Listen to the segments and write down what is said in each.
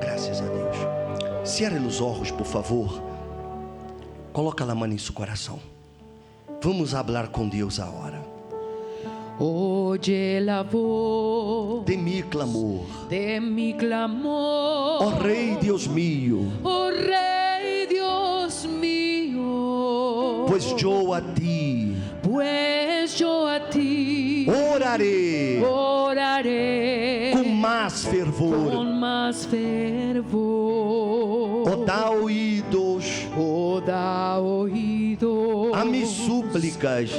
Graças a Deus. Cierre os olhos, por favor. Coloca a mão em seu coração. Vamos falar com Deus agora. Oye la voz De mi clamor, oh Rei Deus mío, oh Rey Dios mío, pois eu a ti pues yo a ti orarei oraré com mais fervor. con más fervor. Dá ouvidos Da oído a mis súplicas,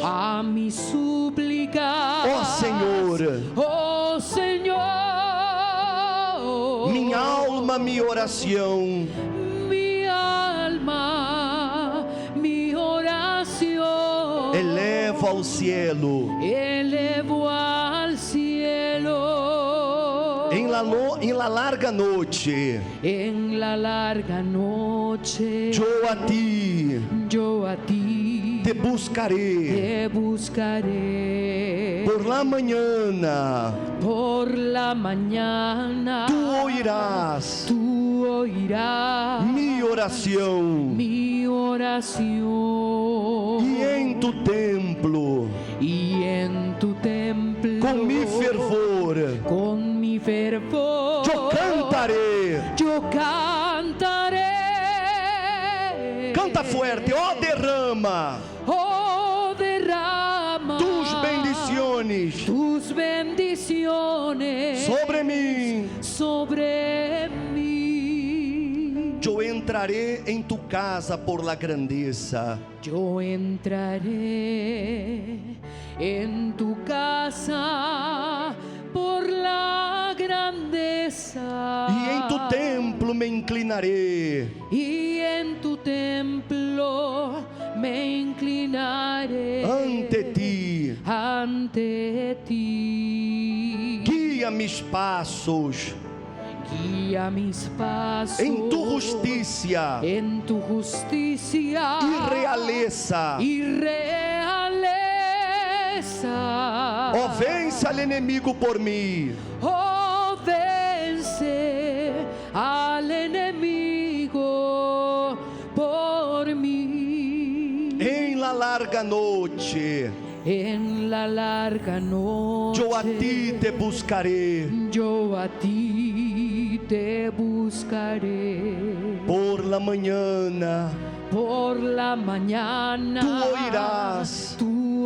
ó Senhor. oh Señor, Minha alma, minha oração, mi alma, mi oración, eleva ao cielo. elevo al cielo, Em la larga noite, en la larga noche, eu a ti te buscarei. buscaré. Por la mañana, Por la mañana tu oirás mi oração, mi oración, e em tu templo, y en tu templo com mi fervor, eu cantarei. Canta fuerte, ó derrama oh derrama tus bendiciones sobre mim. Eu entrarei em tu casa por la grandeza. Yo entraré en tu casa por la grandeza, E em tu templo me inclinarei. y en tu templo me inclinaré Ante ti, guia mis passos guía mis pasos em tu justiça y realeza. Ó, vence al inimigo por mim. Oh, vence al enemigo por mí. Em la larga noite, En la larga noche, eu a ti te buscarei. yo a ti te buscaré. Por la mañana, Por la mañana, tu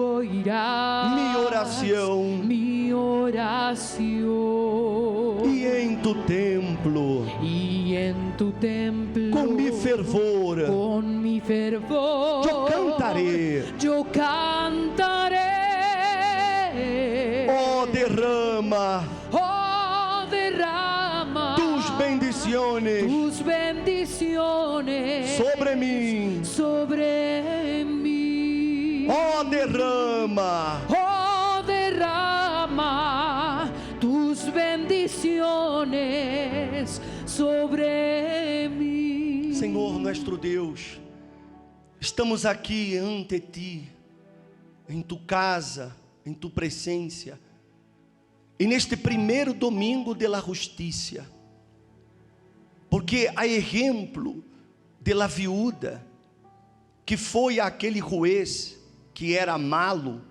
oirás mi oração, mi oración, e em tu templo, y en tu templo, com mi fervor, yo cantaré. Ó, derrama tus bendiciones sobre mim. Ó, derrama tus bendiciones sobre mí. Senhor nuestro Deus, estamos aqui ante ti, em tu casa, em tu presença, e neste primeiro domingo de la justiça, porque a exemplo de la viúva, que foi aquele juez que era malo,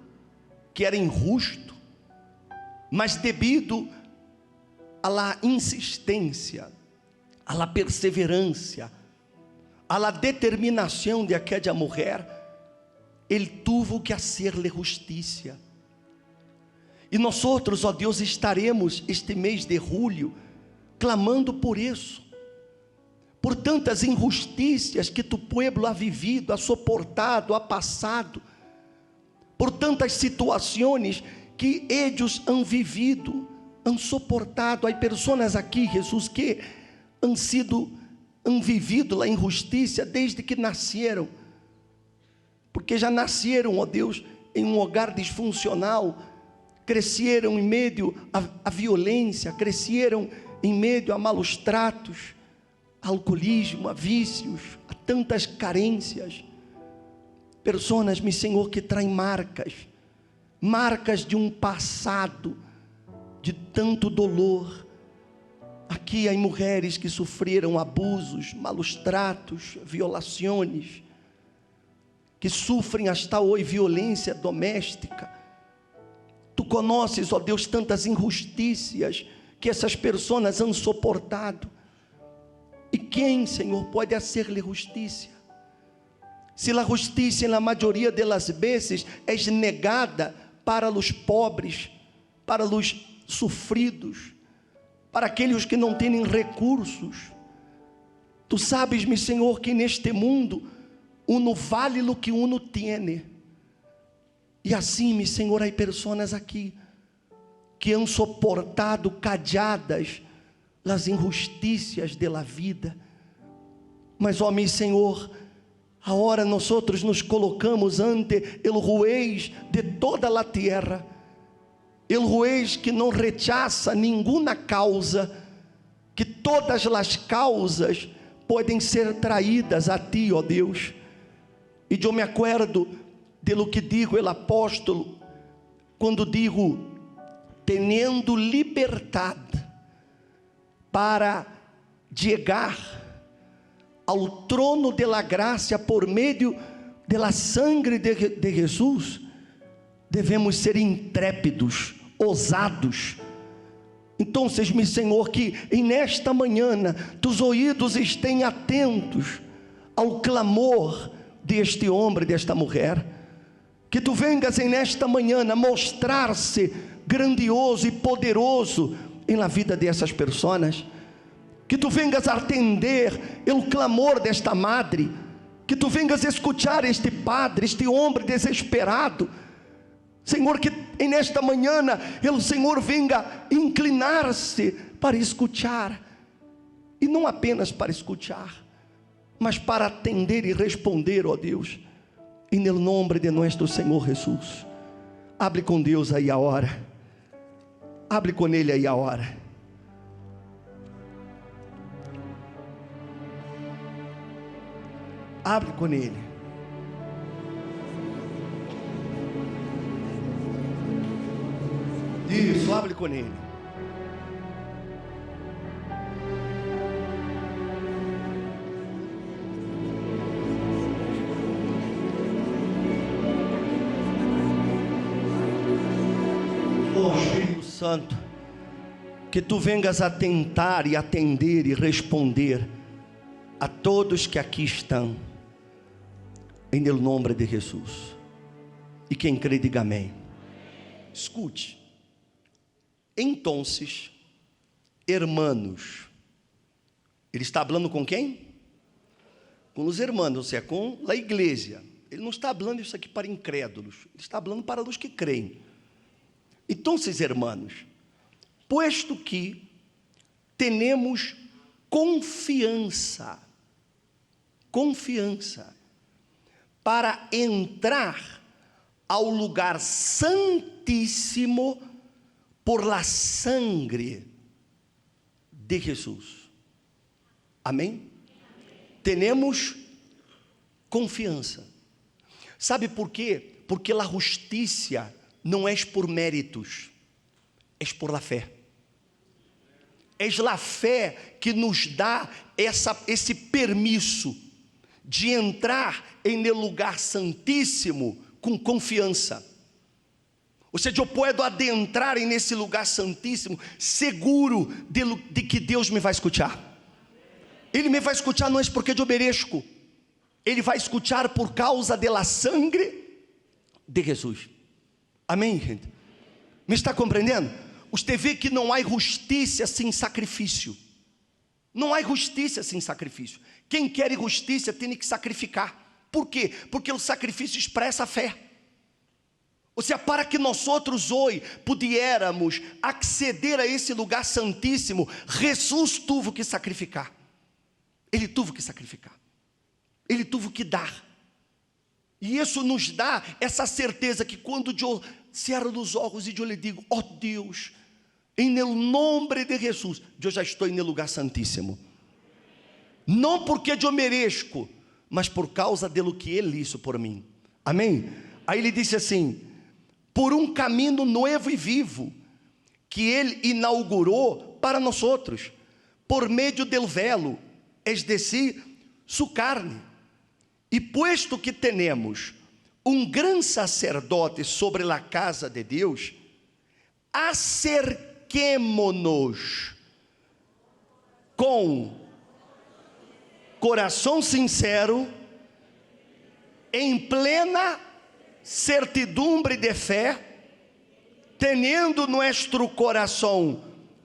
que era injusto, mas devido a la insistência, a la perseverança, a la determinação de aquela mulher, ele teve que fazer-lhe justiça. E nós outros, ó Deus, estaremos este mês de julho clamando por isso, por tantas injustiças que tu pueblo ha vivido, ha soportado, ha passado, por tantas situações que eles han vivido, han soportado. Há pessoas aqui, Jesus, que han vivido a injustiça desde que nasceram, porque já nasceram, ó Deus, em um hogar disfuncional, cresceram em meio à violência, cresceram em meio a maus tratos, a alcoolismo, a vícios, a tantas carências. Pessoas, meu Senhor, que traem marcas de um passado de tanto dolor, Aqui há mulheres que sofreram abusos, malos tratos, violações, que sofrem hasta hoje violência doméstica. Tu conheces, ó Deus, tantas injustiças que essas pessoas han suportado. E quem, Senhor, pode hacer-lhe justiça? Se a justiça, na maioria das vezes, é negada para os pobres, para os sofridos, para aqueles que não têm recursos. Tu sabes, meu Senhor, que neste mundo, uno vale lo que uno tiene. E assim, meu Senhor, há pessoas aqui que han suportado calladas as injustiças da vida. Mas, ó meu Senhor, agora nós nos colocamos ante o juez de toda a terra, o juez que não rechaça nenhuma causa, que todas as causas podem ser traídas a Ti, ó Deus. E eu me acuerdo de lo que digo o apóstolo, quando digo, tendo liberdade para chegar ao trono de la graça por meio de la sangre de Jesus, devemos ser intrépidos, ousados. Então, meu Senhor, que nesta manhã, tus ouvidos estejam atentos ao clamor deste homem, desta mulher, que tu vengas nesta manhã mostrar-se grandioso e poderoso na vida dessas pessoas, que tu vengas atender o clamor desta madre, que tu vengas escutar este padre, este homem desesperado, Senhor, que nesta manhã o Senhor venga inclinar-se para escutar, e não apenas para escutar, mas para atender e responder, ó Deus, e no nome de nosso Senhor Jesus. Hable com Deus aí a hora, hable com Ele aí a hora. Hable com Ele. Isso, hable com Ele. Espírito Santo, que tu vengas atentar e atender e responder a todos que aqui estão, em nome de Jesus. E quem crê, diga amém. Escute. Então, hermanos, ele está falando com quem? Com os hermanos, ou seja, com a igreja. Ele não está falando isso aqui para incrédulos, ele está falando para os que creem. Então, hermanos, posto que tenemos confiança para entrar ao lugar santíssimo por la sangre de Jesus. Amém? Tenemos confiança. Sabe por quê? Porque a justiça não é por méritos, é por la fé. É a fé que nos dá esse permisso de entrar em el lugar santíssimo com confiança. Ou seja, eu posso adentrar nesse lugar santíssimo seguro de que Deus me vai escutar. Ele me vai escutar não é porque eu mereço, Ele vai escutar por causa da sangre de Jesus. Amém, gente? Me está compreendendo? Você vê que não há justiça sem sacrifício. Não há justiça sem sacrifício. Quem quer justiça tem que sacrificar. Por quê? Porque o sacrifício expressa a fé. Ou seja, para que nós outros hoje pudiéramos acceder a esse lugar santíssimo, Jesus teve que sacrificar. Ele teve que sacrificar. Ele teve que dar. E isso nos dá essa certeza que quando eu cerro os olhos e eu lhe digo, ó Deus, em nome de Jesus, eu já estou no lugar santíssimo. Não porque eu mereço, mas por causa do que Ele hizo por mim. Amém? Aí ele disse assim, por um caminho novo e vivo, que Ele inaugurou para nós outros. por medio del velo, es decir, su carne. E puesto que temos um gran sacerdote sobre a casa de Deus, acerquemo-nos com coração sincero, em plena certidumbre de fé, teniendo nuestro coração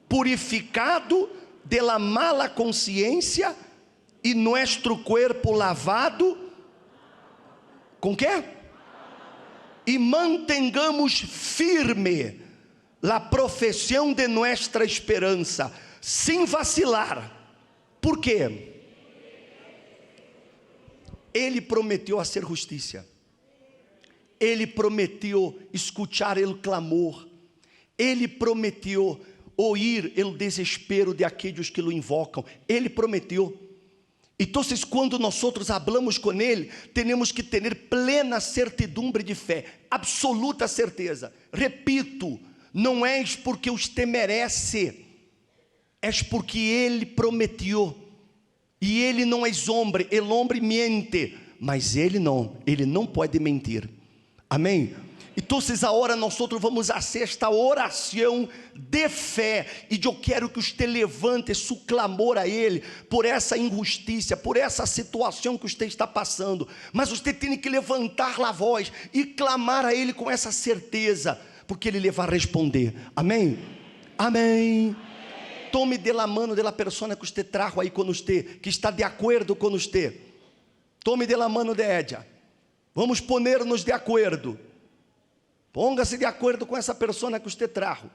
purificado de la mala consciência e nuestro cuerpo lavado, com quê? E mantengamos firme la profesión de nuestra esperança, sem vacilar. Por quê? Ele prometeu fazer justiça. Ele prometeu escutar o clamor. Ele prometeu ouvir o desespero de aqueles que o invocam. Ele prometeu. Então, quando nós hablamos com Ele, temos que ter plena certidumbre de fé, absoluta certeza. Repito, não é porque você merece, é porque Ele prometeu. E Ele não é homem, o homem mente, mas Ele não pode mentir. Amém? Então, agora nós vamos fazer esta oração de fé, e eu quero que você levante seu clamor a Ele, por essa injustiça, por essa situação que você está passando, mas você tem que levantar a voz, e clamar a Ele com essa certeza, porque Ele vai responder. Amém? Amém. Tome de la mano de la persona que você trajo aí com você, que está de acordo com você. Tome de la mano de ella. Vamos poner-nos de acordo. Ponga-se de acordo com essa pessoa que você trajo.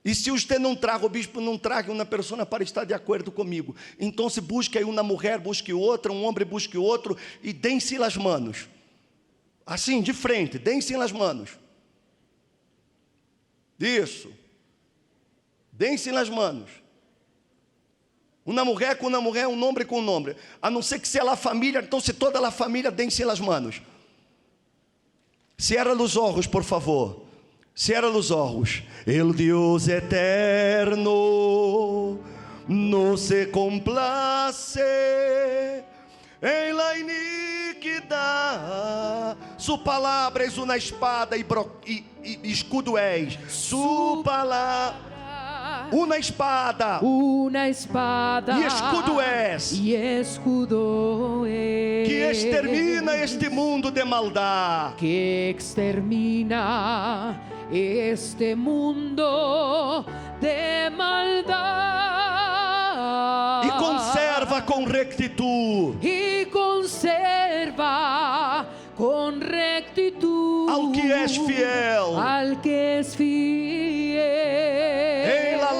E se você não traga, o bispo não traga uma pessoa para estar de acordo comigo, então se busque aí uma mulher, busque outra, um homem busque outro, e deem-se as manos. Assim, de frente, deem-se as manos. Isso. Deem-se as manos. Uma mulher com uma mulher, um homem com um homem. A não ser que seja a família, então se toda a família, deem-se as manos. Cierra os olhos, por favor. Cierra os olhos. El Deus eterno no se complace em la iniquidad. Su palavra es uma espada e escudo és. Su palavra. Uma espada e escudo és, que extermina este mundo de maldade, que extermina este mundo de maldade, e conserva com rectitude, ao que és fiel, em la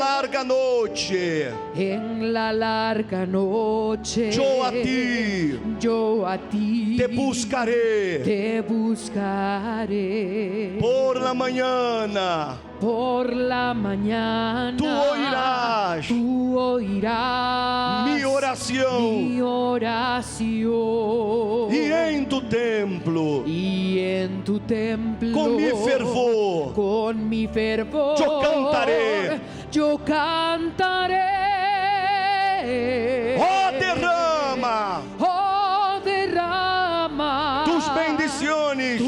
larga noche, yo a ti te buscaré, por la mañana, tu oirás mi oración, y en tu templo, con mi fervor, yo cantaré. Oh, derrama tus bendiciones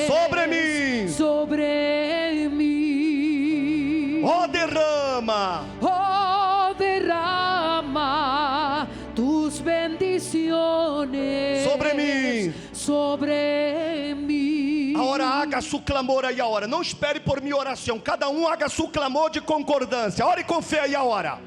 sobre mí. Oh, derrama tus bendiciones sobre mí. Agora haga su clamor aí agora. Não espere por minha oração. Cada haga su clamor de concordância. Ore com fé aí agora.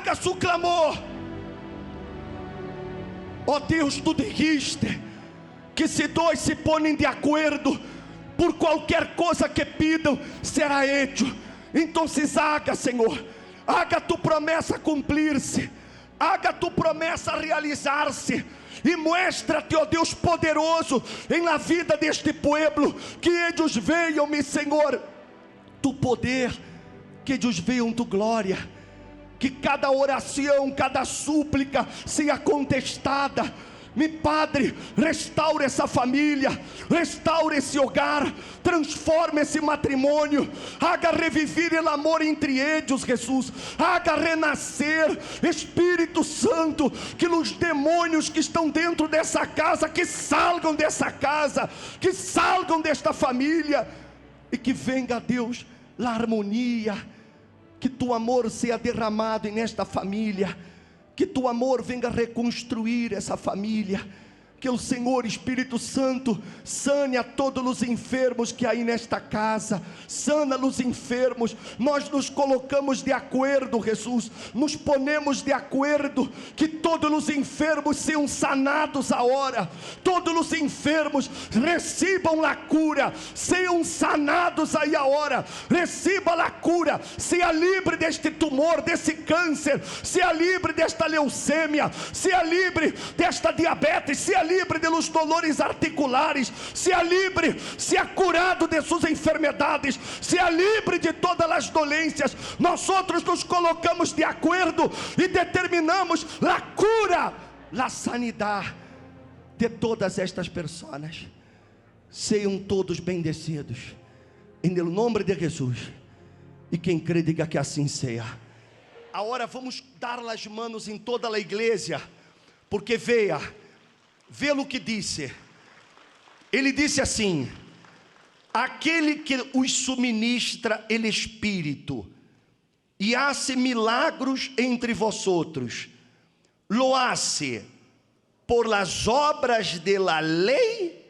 haga su clamor. Ó Deus, tu dijiste que se dois se ponem de acordo por qualquer coisa que pidam, será hecho. Então haga, Senhor, haga tu promessa cumprir-se, haga tu promessa realizar-se, e mostra-te, ó Deus poderoso, em la vida deste pueblo, que eles vejam, meu Senhor, tu poder, que eles vejam tu glória, que cada oração, cada súplica seja contestada. Meu Padre, restaure essa família, restaure esse hogar, transforme esse matrimônio, haga reviver o amor entre eles, Jesus, haga renascer, Espírito Santo, que os demônios que estão dentro dessa casa, que salgam dessa casa, que salgam desta família, e que venha, Deus, a harmonia, que tu amor seja derramado nesta família, que tu amor venha reconstruir essa família, que o Senhor Espírito Santo sane a todos os enfermos que há aí nesta casa, sana os enfermos. Nós nos colocamos de acordo, Jesus, nos ponemos de acordo, que todos os enfermos sejam sanados agora, todos os enfermos recebam a cura, sejam sanados aí agora, receba a cura, seja livre deste tumor, desse câncer, seja livre desta leucemia, seja livre desta diabetes, seja livre de los dolores articulares, seja livre, seja curado de suas enfermidades, seja livre de todas as dolências. Nós outros nos colocamos de acordo e determinamos a cura, a sanidade de todas estas pessoas. Sejam todos bendecidos em nome de Jesus, e quem crê diga que assim seja. Agora vamos dar as mãos em toda a igreja, porque veja o que disse. Ele disse assim: aquele que os suministra el Espírito e hace milagros entre vosotros, lo hace por las obras de la lei.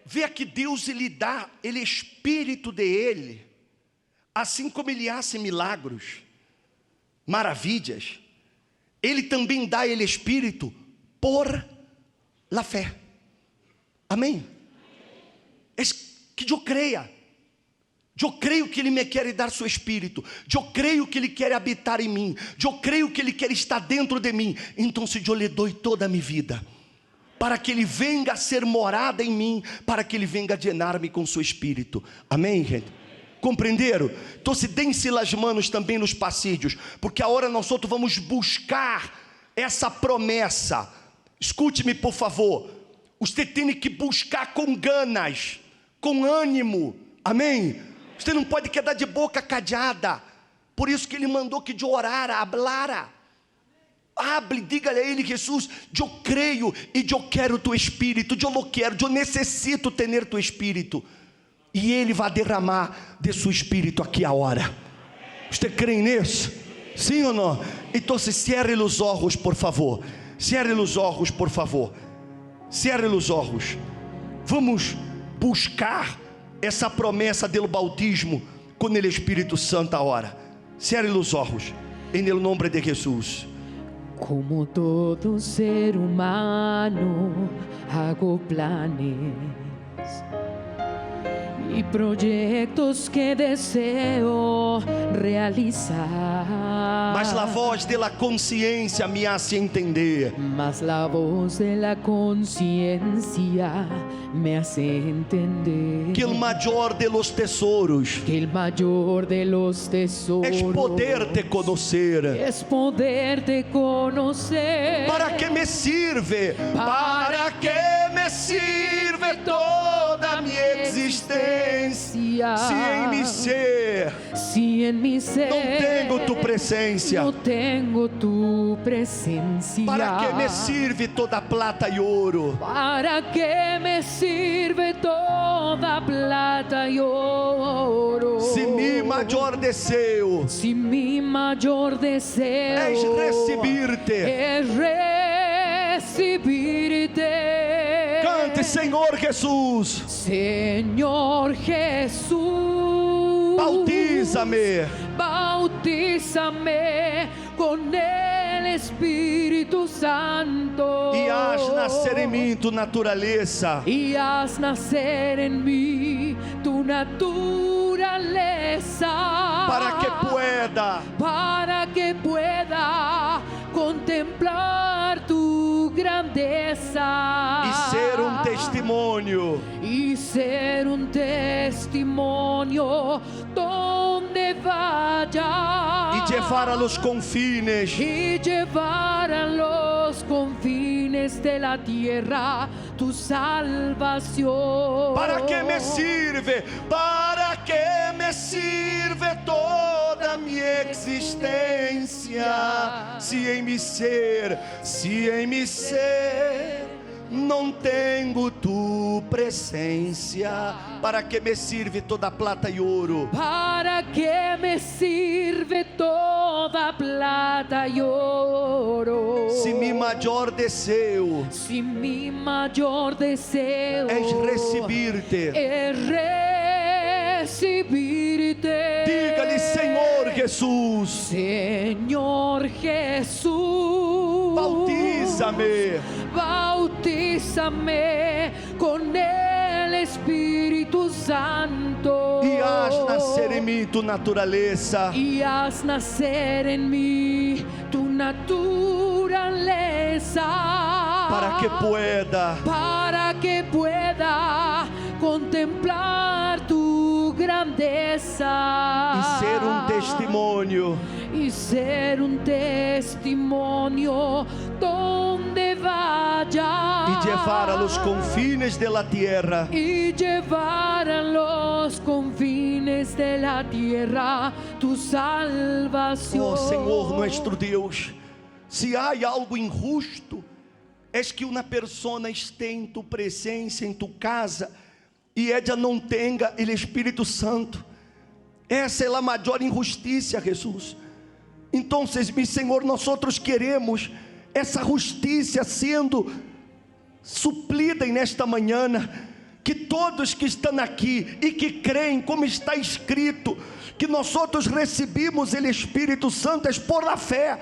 Veja que Deus lhe dá ele Espírito de ele, assim como ele hace milagros, maravilhas. Ele também dá ele Espírito por la fé. Amém? É que eu creia. Eu creio que Ele me quer dar seu Espírito. Eu creio que Ele quer habitar em mim. Eu creio que Ele quer estar dentro de mim. Então eu lhe dou toda a minha vida, para que Ele venha a ser morada em mim, para que Ele venha a llenar-me com seu Espírito. Amém, gente? Compreenderam? Então se deem-se as mãos também nos passilhos, porque agora nós outros vamos buscar essa promessa. Escute-me por favor, você tem que buscar com ganas, com ânimo, amém? Você não pode quedar de boca cadeada. Por isso que Ele mandou que de orara, hablara. Hable, diga a Ele: Jesus, eu creio e eu quero tu Espírito, eu lo quero, eu necessito ter tu Espírito. E Ele vai derramar de seu Espírito aqui a hora. Você crê nisso? Sim ou não? Então cierre os olhos, por favor. Cierre os olhos, por favor. Cierre os olhos. Vamos buscar essa promessa do bautismo com o Espírito Santo a hora. Cierre os olhos, em nome de Jesus. Como todo ser humano, hago planes y proyectos que deseo realizar. Mas a voz de la consciência me hace entender. Mas la voz de la conciencia me hace entender Que o maior de los tesouros, que el mayor de los tesoros es poderte conocer. es poderte conocer. ¿Para qué me sirve? ¿Para qué me sirve toda mi existencia si en mi ser Si en mi ser no tengo tu presencia? no tengo tu presencia. ¿Para qué me sirve toda plata y oro? ¿Para qué me sirve toda plata y oro? Si mi mayor deseo Si mi mayor deseo es recibirte. es recibirte. Cante, Senhor Jesus. Señor Jesús, Bautiza Bautízame. Bautízame con el Espíritu Santo. E haz nascer em mim tu natureza. Y haz nacer en mí tu naturaleza. Para que pueda contemplar tu grandeza. E ser um testemunho. Y ser un testimonio donde vaya. E llevar a los confines. Y llevar a los confines de la tierra tu salvación. Para que me sirve? Para que me sirve toda mi existência? Se em mi ser não tenho tu presença. Para que me sirve toda prata e ouro? Para que me sirve toda plata y oro? Se mi maior desejo es recibir-te. Dígale, Senhor Jesus, Senhor Jesus, bautízame con el Espíritu Santo. E haz nascer em mim tu natureza. Y haz nacer en mí tu naturaleza. Para que pueda contemplar tu grandeza. E ser um testemunho. Y ser un testimonio donde vaya. E llevar a los confines de la tierra. Y llevar a los confines de la tierra tu salvación. Oh Senhor nuestro Deus, se há algo injusto, es que uma pessoa esteja em tu presença, em tu casa, e ela não tenha o Espírito Santo. Essa é a maior injustiça, Jesus. Então, meu Senhor, nós outros queremos essa justiça sendo suplida nesta manhã, que todos que estão aqui e que creem, como está escrito, que nós outros recebemos o Espírito Santo é por la fé,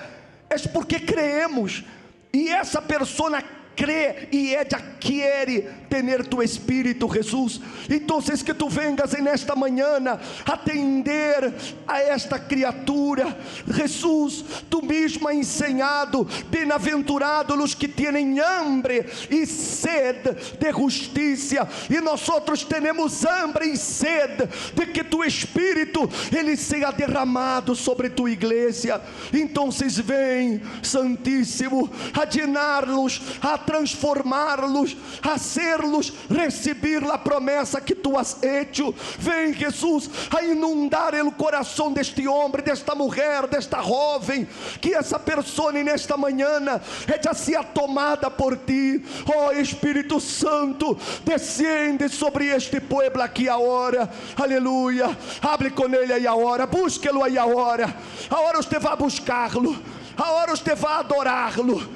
é porque creemos, e essa pessoa crê e ella quiere tener tu Espírito, Jesus. Então, que tu vengas nesta manhã atender a esta criatura, Jesus. Tu mesmo has ensinado: bem-aventurados os que têm hambre e sede de justiça. E nós outros temos hambre e sede de que tu Espírito ele seja derramado sobre tu igreja. Então, vem, Santíssimo, a llenar-los, a transformar-los, a hacer-los receber a promessa que tu has hecho. Vem, Jesus, a inundar o coração deste homem, desta mulher, desta jovem, que essa pessoa nesta manhã ella seja tomada por ti. Oh Espírito Santo, descende sobre este povo aqui agora. Aleluia. Hable com ele aí agora, busque-lo aí agora. Agora você vai buscá-lo, agora você vai adorá-lo.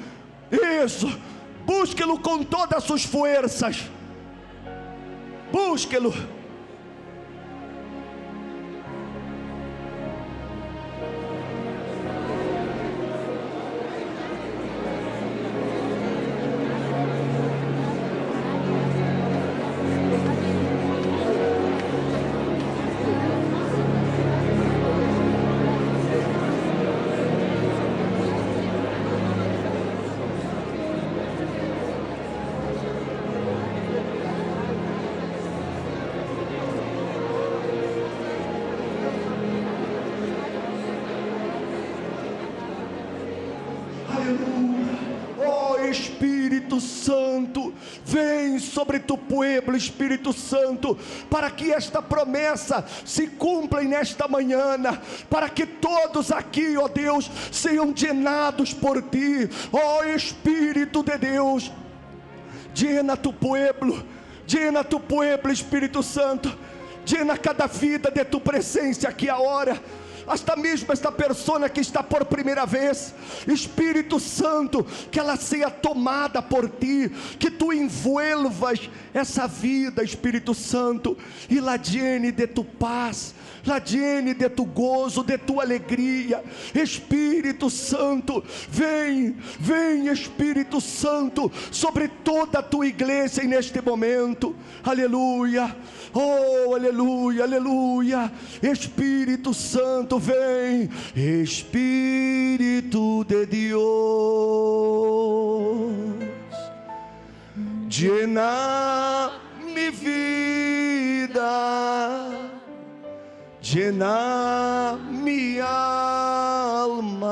Isso. Busque-lo com todas as suas forças. Busque-lo. Oh Espírito Santo, vem sobre tu povo, Espírito Santo, para que esta promessa se cumpra nesta manhã, para que todos aqui, ó Deus, sejam llenados por ti. Oh Espírito de Deus, llena tu povo, Espírito Santo, llena cada vida de tu presença aqui agora. hasta mesmo esta persona que está por primeira vez, Espírito Santo, que ela seja tomada por ti, que tu envuelvas essa vida, Espírito Santo, e la llene de tu paz, la llene de tu gozo, de tua alegria. Espírito Santo, vem, vem Espírito Santo, sobre toda a tua igreja neste momento, aleluia, oh aleluia, aleluia. Espírito Santo, vem, Espírito de Deus, llena mi vida, llena mi alma,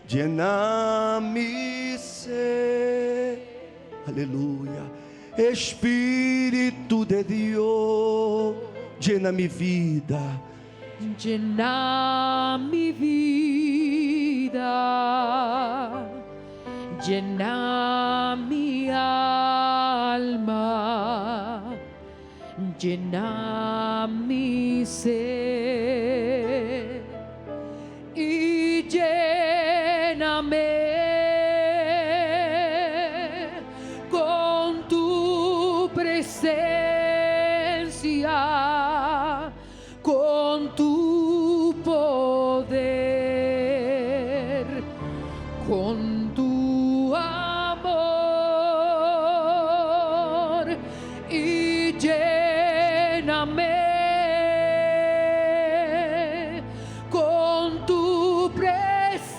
llena mi ser, aleluia. Espírito de Deus, llena mi vida, llena mi vida, llena mi alma, llena mi ser y lléname con tu presencia, con tu poder, con tu amor y lléname con tu presencia,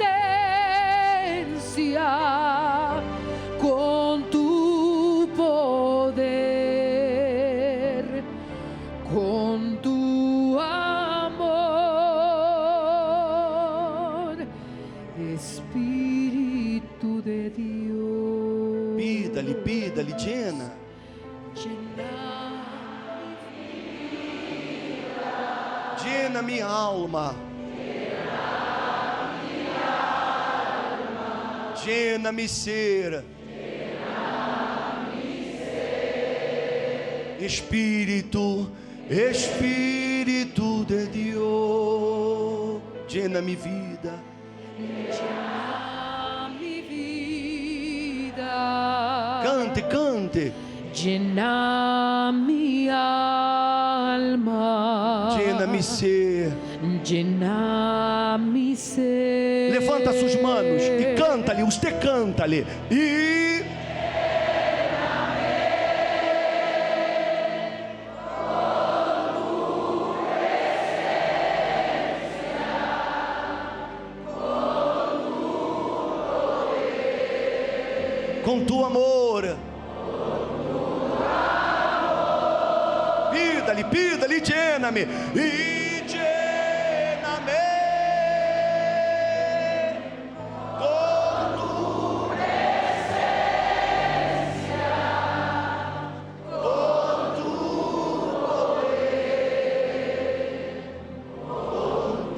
con tu poder, con tu amor, Espíritu de Dios. pídale, pídale, llena. Llena minha alma, llena mi ser, Espírito, Espírito de Deus, llena mi vida, Llena mi vida, cante, cante, llena mi alma, llena mi ser. llena mi ser. Levanta suas manos e canta-lhe, você canta-lhe. E com tu amor, pida-lhe, pida-lhe, llena-me, e llena-me com tu presença, com tu poder, com tu amor.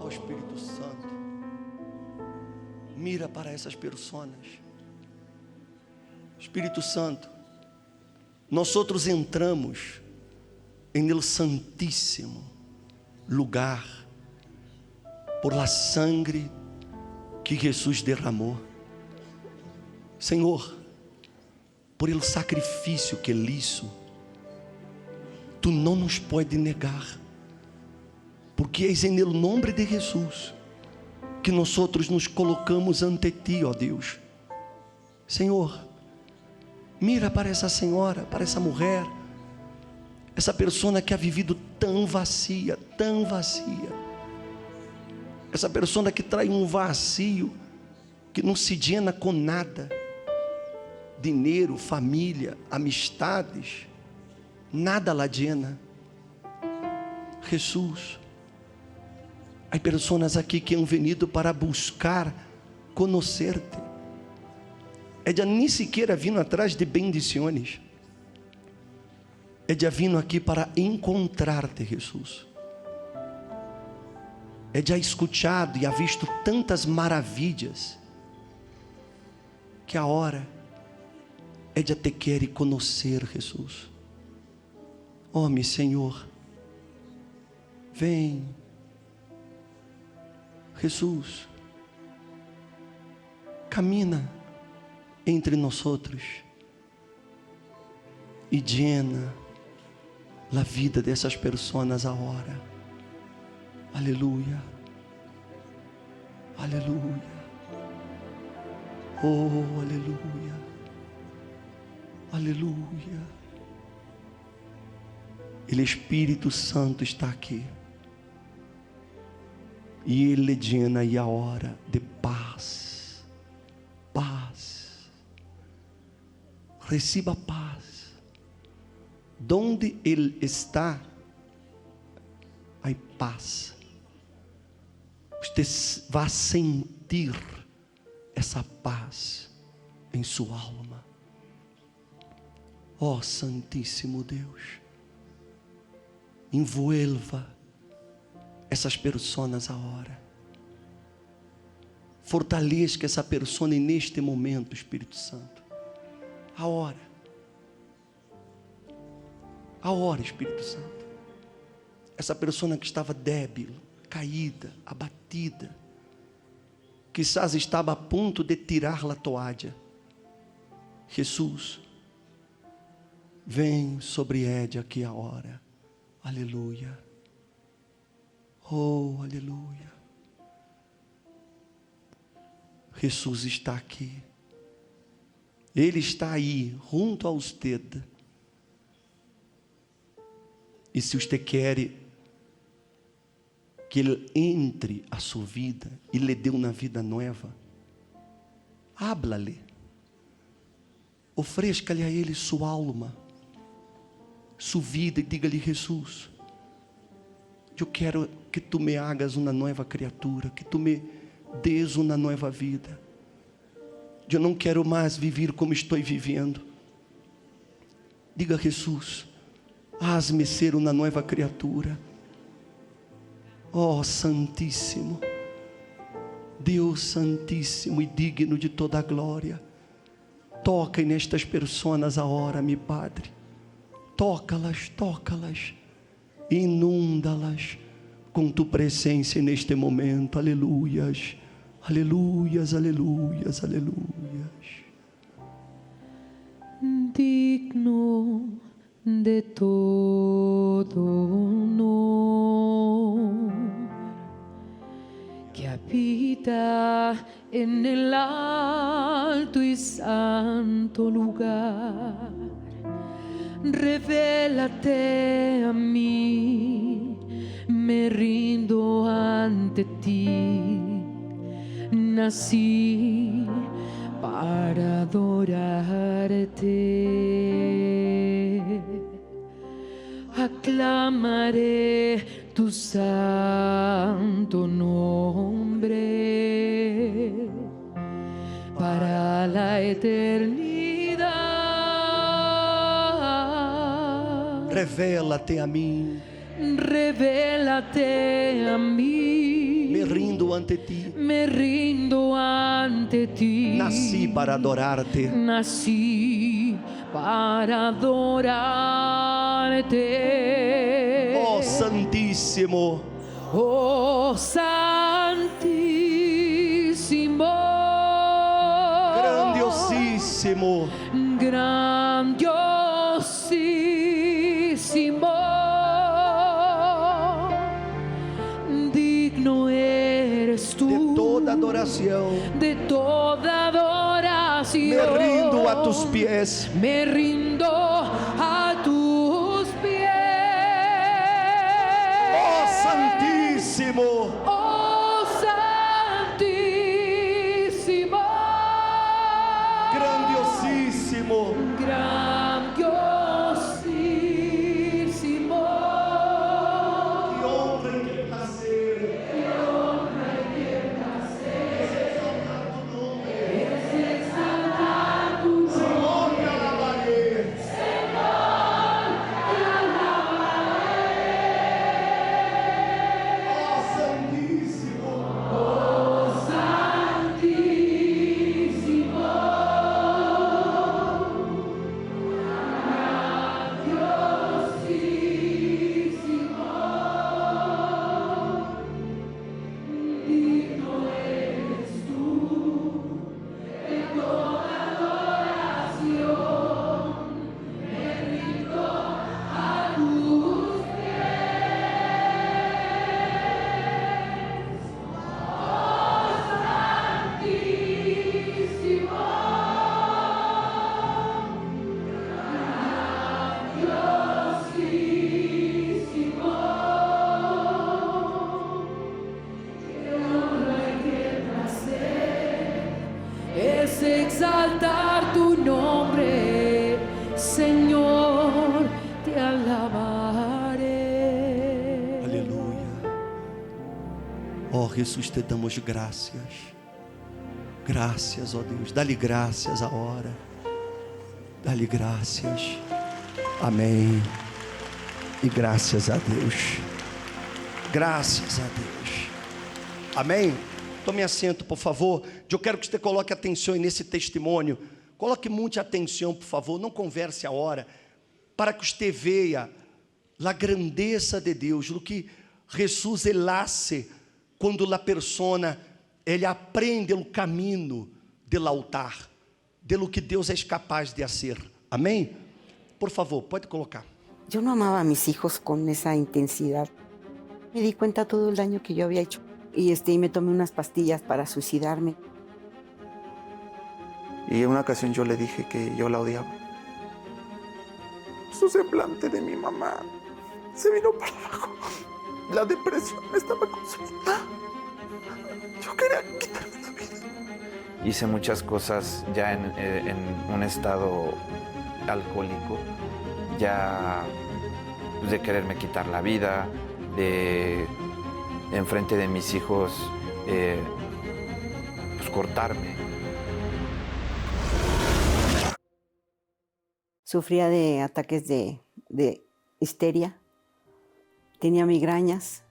Ó Espírito Santo, mira para essas pessoas. Espírito Santo, nós outros entramos em el santíssimo lugar por la sangre que Jesus derramou. Senhor, por el sacrifício que Ele hizo, Tu não nos pode negar, porque é em el nome de Jesus que nós outros nos colocamos ante Ti, ó Deus. Senhor, mira para essa senhora, para essa mulher, essa pessoa que ha vivido tão vazia, essa pessoa que traz um vazio, que não se llena com nada, dinheiro, família, amistades, nada la llena. Jesus, há pessoas aqui que han venido para buscar conhecer-te. Ella nem sequer vindo atrás de bendições. Ella vindo aqui para encontrar-te, Jesus. Ella ha escutado e ha visto tantas maravilhas. que a hora ella te quiere conocer, Jesús. Oh, mi Senhor, vem, Jesús, camina entre nós e llena a vida dessas pessoas agora. Aleluia, aleluia, oh, aleluia, aleluia. O Espírito Santo está aqui. E Ele llena aí a hora de paz. Paz. Receba paz. Donde Ele está, há paz. Você vai sentir essa paz em sua alma. Oh, Santíssimo Deus, envolva essas pessoas agora. Fortaleça essa pessoa neste momento, Espírito Santo. Agora, Espírito Santo. Essa pessoa que estava débil, caída, abatida, quizás estava a ponto de tirar a toalha. Jesus, vem sobre ela aqui agora. Aleluia. Oh, aleluia. Jesus está aqui. Ele está aí, junto a você. E se você quer que Ele entre a sua vida e lhe dê uma vida nova, háblale. Ofereça-lhe a Ele sua alma, sua vida, e diga-lhe: Jesus, eu quero que tu me hagas uma nova criatura, que tu me des uma nova vida. Eu não quero mais viver como estou vivendo. Diga: Jesus, haz-me ser uma nova criatura. Oh, Santíssimo, Deus Santíssimo e digno de toda a glória, toca nestas pessoas agora, meu Padre. Toca-las, toca-las, inunda-las com tu presença neste momento. Aleluias, aleluias, aleluias, aleluias. Digno de todo honor, que habita en el alto y santo lugar. Revélate a mí, me rindo ante ti. Nací para adorarte. Aclamaré tu santo nombre para la eternidad. Revela-te a mim. Revélate a mí. Me rindo ante ti. Me rindo ante ti. Nasci para adorar-te. Nací para adorarte. Oh, Santíssimo. Oh, Santíssimo. Grandiosíssimo. Grandiosíssimo. Digno eres tú De toda adoração. de toda adoración. Me rindo a tus pies. Me rindo a tus pies. Oh, Santíssimo. Oh, Santísimo. Grandiosíssimo. Grandiosísimo. Que honra e que prazer. Santísimo. exaltar tu nombre, Señor, te alabaré. Aleluia. Oh, Jesus, te damos graças. Graças, ó Deus. Dá-lhe graças a hora. Dá-lhe graças. Amém. E graças a Deus. Graças a Deus. Amém. Tome assento, por favor. Eu quero que você coloque atenção nesse testemunho. Coloque muita atenção, por favor. Não converse a hora. Para que você veja a grandeza de Deus, o que Jesus ele hace quando a persona ele aprende o caminho do altar, de lo que Deus é capaz de fazer. Amém? Por favor, pode colocar. Yo no amaba a mis hijos con esa intensidad. Me di cuenta todo el daño que yo había hecho y me tomé unas pastillas para suicidarme. Y en una ocasión yo le dije que yo la odiaba. Su semblante de mi mamá se vino para abajo. La depresión me estaba consumiendo. Yo quería quitarme la vida. Hice muchas cosas ya en un estado alcohólico, ya pues, de quererme quitar la vida, de enfrente de mis hijos pues cortarme. Sufría de ataques de histeria, tenía migrañas,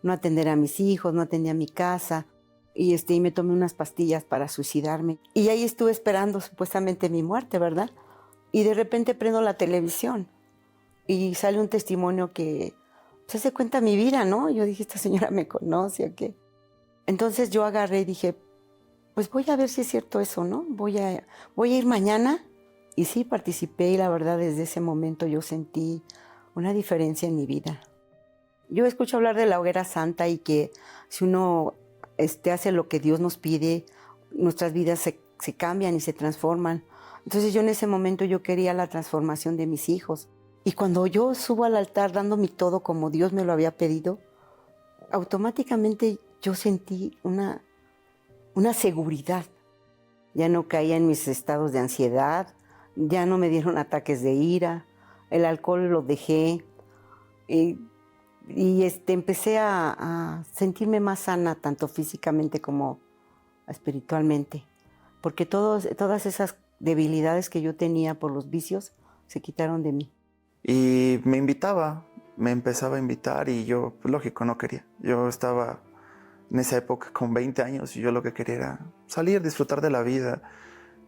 no atender a mis hijos, no atendía a mi casa y me tomé unas pastillas para suicidarme. Y ahí estuve esperando supuestamente mi muerte, ¿verdad? Y de repente prendo la televisión y sale un testimonio que se hace cuenta mi vida, ¿no? Yo dije, esta señora me conoce, ¿o qué? Entonces yo agarré y dije, pues voy a ver si es cierto eso, ¿no? Voy a ir mañana. Y sí, participé y la verdad desde ese momento yo sentí una diferencia en mi vida. Yo escucho hablar de la hoguera santa y que si uno hace lo que Dios nos pide, nuestras vidas se cambian y se transforman. Entonces yo en ese momento yo quería la transformación de mis hijos. Y cuando yo subo al altar dando mi todo como Dios me lo había pedido, automáticamente yo sentí una seguridad. Ya no caía en mis estados de ansiedad, ya no me dieron ataques de ira, el alcohol lo dejé y empecé a sentirme más sana, tanto físicamente como espiritualmente, porque todas esas debilidades que yo tenía por los vicios se quitaron de mí. Y me empezaba a invitar y yo, pues, lógico, no quería. Yo estaba en esa época con 20 años y yo lo que quería era salir, disfrutar de la vida,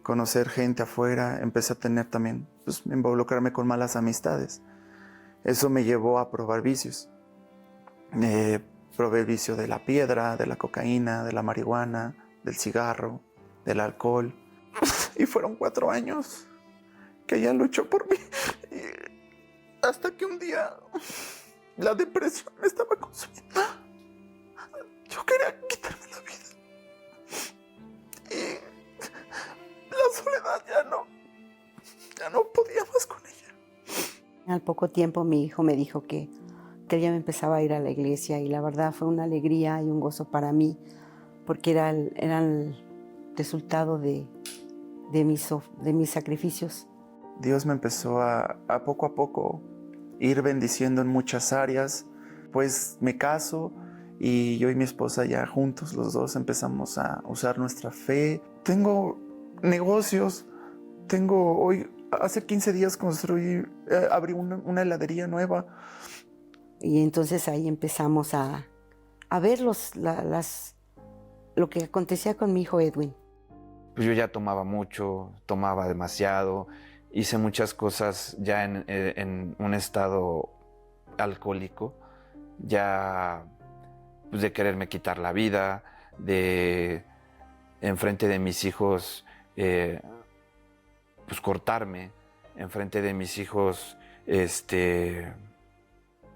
conocer gente afuera. Empecé a tener también, pues, involucrarme con malas amistades. Eso me llevó a probar vicios. Probé el vicio de la piedra, de la cocaína, de la marihuana, del cigarro, del alcohol. Y fueron 4 años que ella luchó por mí. Hasta que un día la depresión me estaba consumiendo. Yo quería quitarme la vida. Y la soledad ya no podía más con ella. Al poco tiempo mi hijo me dijo que ya me empezaba a ir a la iglesia y la verdad fue una alegría y un gozo para mí porque era el resultado de mis sacrificios. Dios me empezó a poco ir bendiciendo en muchas áreas. Pues me caso y yo y mi esposa ya juntos, los dos, empezamos a usar nuestra fe. Tengo negocios, hace 15 días abrí una heladería nueva. Y entonces ahí empezamos a ver lo que acontecía con mi hijo Edwin. Pues yo ya tomaba mucho, tomaba demasiado, hice muchas cosas ya en un estado alcohólico, ya pues de quererme quitar la vida, de enfrente de mis hijos pues cortarme, enfrente de mis hijos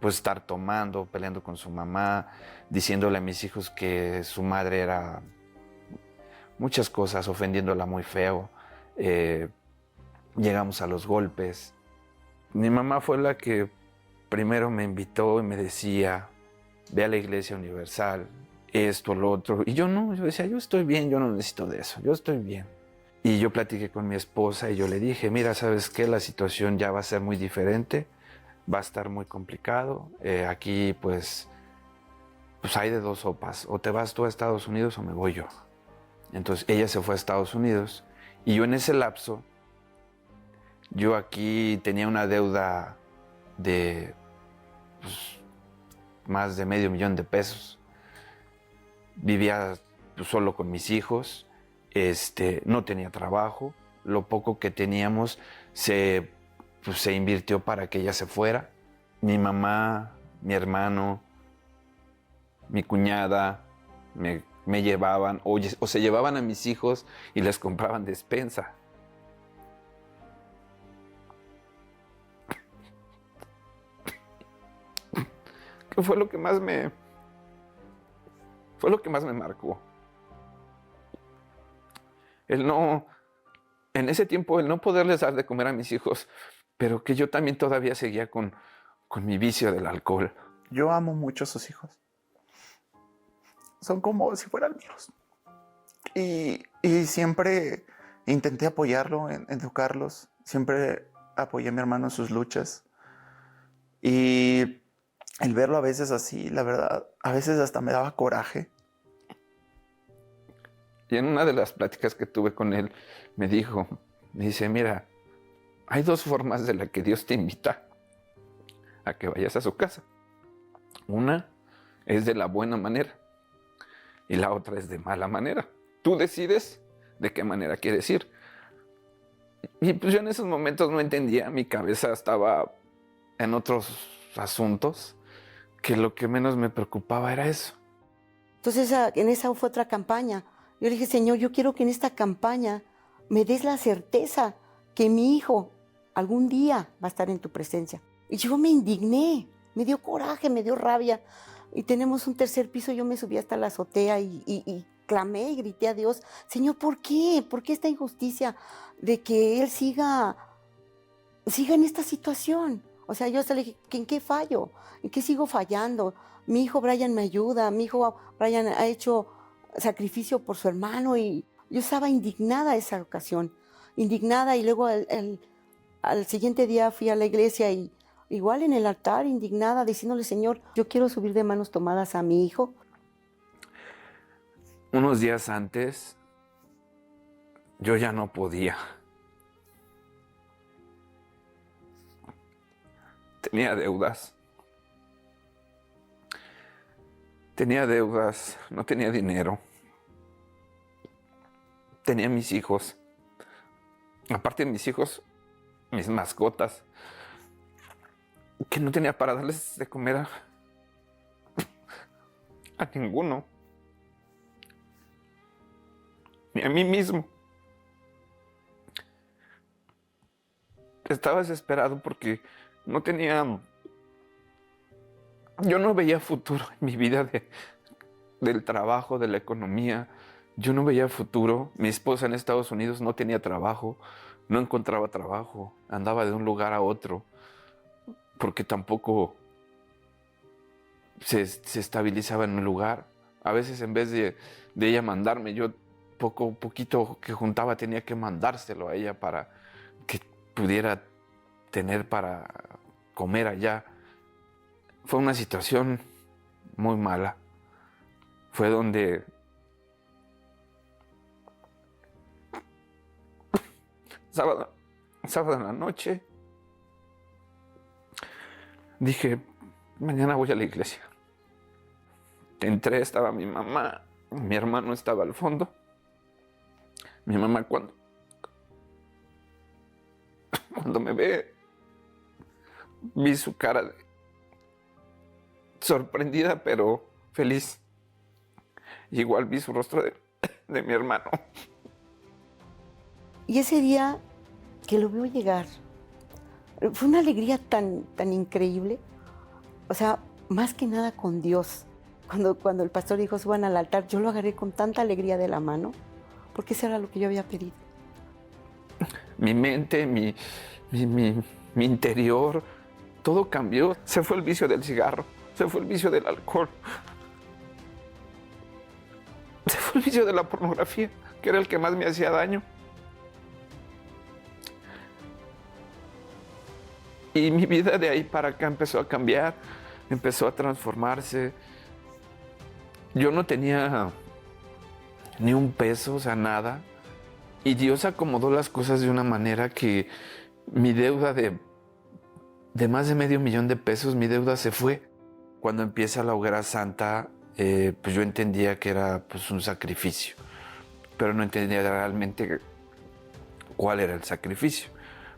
pues estar tomando, peleando con su mamá, diciéndole a mis hijos que su madre era muchas cosas, ofendiéndola muy feo. Llegamos a los golpes. Mi mamá fue la que primero me invitó y me decía, ve a la Iglesia Universal, esto, lo otro. Y yo no, yo decía, yo estoy bien, yo no necesito de eso, yo estoy bien. Y yo platiqué con mi esposa y yo le dije, mira, ¿sabes qué? La situación ya va a ser muy diferente, va a estar muy complicado. Aquí pues hay de dos sopas, o te vas tú a Estados Unidos o me voy yo. Entonces ella se fue a Estados Unidos y yo en ese lapso, yo aquí tenía una deuda de pues, más de $500,000. Vivía pues, solo con mis hijos. No tenía trabajo, lo poco que teníamos se invirtió para que ella se fuera. Mi mamá, mi hermano, mi cuñada me llevaban o se llevaban a mis hijos y les compraban despensa. ¿Qué fue lo que más me marcó? En ese tiempo, el no poderles dar de comer a mis hijos, pero que yo también todavía seguía con mi vicio del alcohol. Yo amo mucho a sus hijos. Son como si fueran míos. Y siempre intenté apoyarlo, en educarlos. Siempre apoyé a mi hermano en sus luchas. Y el verlo a veces así, la verdad, a veces hasta me daba coraje. Y en una de las pláticas que tuve con él, me dice, mira, hay dos formas de las que Dios te invita a que vayas a su casa. Una es de la buena manera y la otra es de mala manera. Tú decides de qué manera quieres ir. Y pues yo en esos momentos no entendía, mi cabeza estaba en otros asuntos, que lo que menos me preocupaba era eso. Entonces en esa fue otra campaña. Yo le dije, Señor, yo quiero que en esta campaña me des la certeza que mi hijo algún día va a estar en tu presencia. Y yo me indigné, me dio coraje, me dio rabia. Y tenemos un tercer piso, yo me subí hasta la azotea y clamé y grité a Dios, Señor, ¿por qué? ¿Por qué esta injusticia de que él siga en esta situación? O sea, yo hasta le dije, ¿en qué fallo? ¿En qué sigo fallando? Mi hijo Brian me ayuda, mi hijo Brian ha hecho sacrificio por su hermano y yo estaba indignada esa ocasión, indignada, y luego al siguiente día fui a la iglesia y igual en el altar, indignada, diciéndole, Señor, yo quiero subir de manos tomadas a mi hijo. Unos días antes, yo ya no podía. Tenía deudas, no tenía dinero. Tenía mis hijos. Aparte de mis hijos, mis mascotas, que no tenía para darles de comer a ninguno. Ni a mí mismo. Estaba desesperado porque yo no veía futuro en mi vida del trabajo, de la economía. Yo no veía futuro. Mi esposa en Estados Unidos no tenía trabajo, no encontraba trabajo, andaba de un lugar a otro, porque tampoco se estabilizaba en un lugar. A veces en vez de ella mandarme, yo poquito que juntaba tenía que mandárselo a ella para que pudiera tener para comer allá. Fue una situación muy mala. Fue donde sábado en la noche dije, mañana voy a la iglesia. Entré, estaba mi mamá, mi hermano estaba al fondo. Mi mamá cuando me ve, vi su cara sorprendida pero feliz. Igual vi su rostro de mi hermano. Y ese día que lo veo llegar, fue una alegría tan increíble. O sea, más que nada con Dios. Cuando el pastor dijo, suban al altar, yo lo agarré con tanta alegría de la mano, porque eso era lo que yo había pedido. Mi mente, mi interior, todo cambió. Se fue el vicio del cigarro, se fue el vicio del alcohol, se fue el vicio de la pornografía, que era el que más me hacía daño. Y mi vida de ahí para acá empezó a cambiar, empezó a transformarse. Yo no tenía ni un peso, o sea, nada. Y Dios acomodó las cosas de una manera que mi deuda de más de $500,000, mi deuda se fue. Cuando empieza la hoguera santa, pues yo entendía que era pues, un sacrificio, pero no entendía realmente cuál era el sacrificio.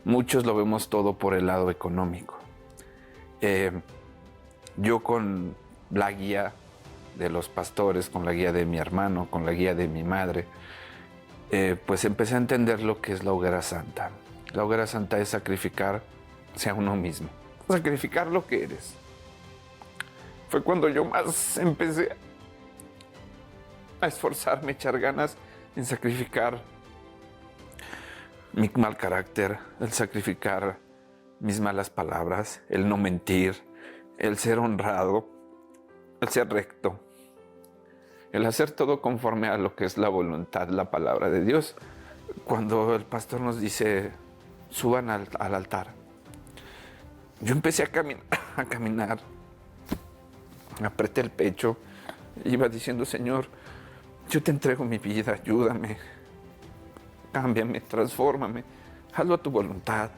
Muchos lo vemos todo por el lado económico. Yo con la guía de los pastores, con la guía de mi hermano, con la guía de mi madre, pues empecé a entender lo que es la hoguera santa. La hoguera santa es sacrificarse a uno mismo, sacrificar lo que eres. Fue cuando yo más empecé a esforzarme, echar ganas en sacrificar mi mal carácter, el sacrificar mis malas palabras, el no mentir, el ser honrado, el ser recto, el hacer todo conforme a lo que es la voluntad, la palabra de Dios. Cuando el pastor nos dice, suban al altar, yo empecé a caminar, apreté el pecho, iba diciendo, Señor, yo te entrego mi vida, ayúdame, cámbiame, transfórmame, hazlo a tu voluntad.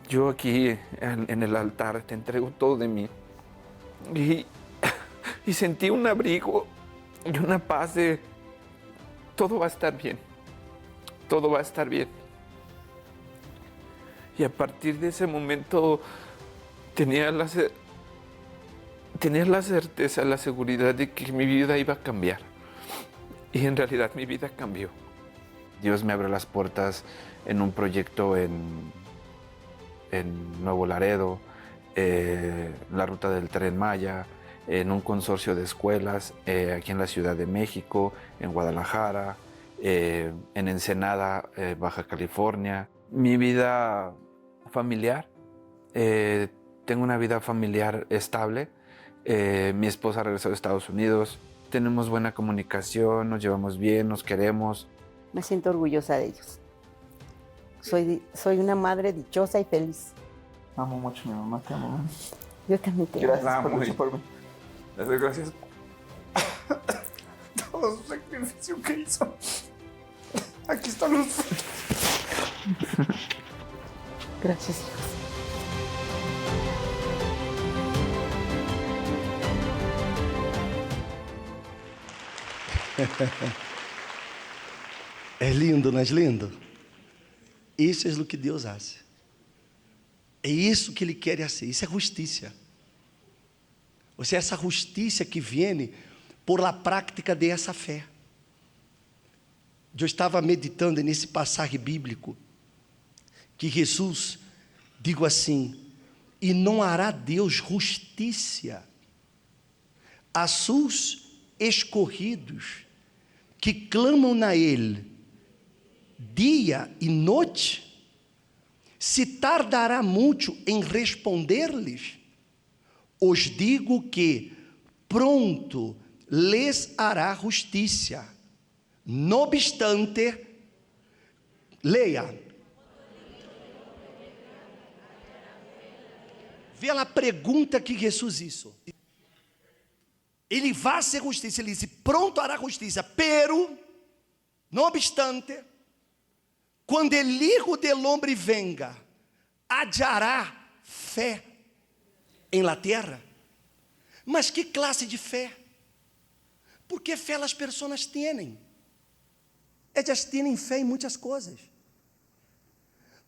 Yo aquí en el altar te entrego todo de mí. Y sentí un abrigo y una paz de todo va a estar bien, todo va a estar bien. Y a partir de ese momento tenía la certeza, la seguridad de que mi vida iba a cambiar. Y en realidad mi vida cambió. Dios me abrió las puertas en un proyecto en Nuevo Laredo, la ruta del Tren Maya, en un consorcio de escuelas aquí en la Ciudad de México, en Guadalajara, en Ensenada, Baja California. Mi vida familiar, tengo una vida familiar estable. Mi esposa regresó de Estados Unidos, tenemos buena comunicación, nos llevamos bien, nos queremos. Me siento orgullosa de ellos. Soy una madre dichosa y feliz. Amo mucho a mi mamá, te amo. Yo también te amo. Gracias por luchar por mí. Gracias. Todo su sacrificio que hizo. Aquí están los frutos. Gracias, hijos. É lindo, não é lindo? Isso é o que Deus faz. É isso que Ele quer fazer. Isso é justiça. Ou seja, essa justiça que vem por la prática dessa fé. Eu estava meditando nesse passagem bíblico que Jesus digo assim: e não hará Deus justiça a seus escolhidos que clamam na Ele dia e noite? Se tardará muito em responder-lhes? Os digo que pronto lhes hará justiça. No obstante, leia. Vê a pergunta que Jesus hizo. Ele vai ser justiça, ele disse, pronto hará justiça, pero, no obstante, quando o Hijo del Hombre venga, hallará fé em la terra. Mas que classe de fé? Porque fé as pessoas têm. Elas têm fé em muitas coisas.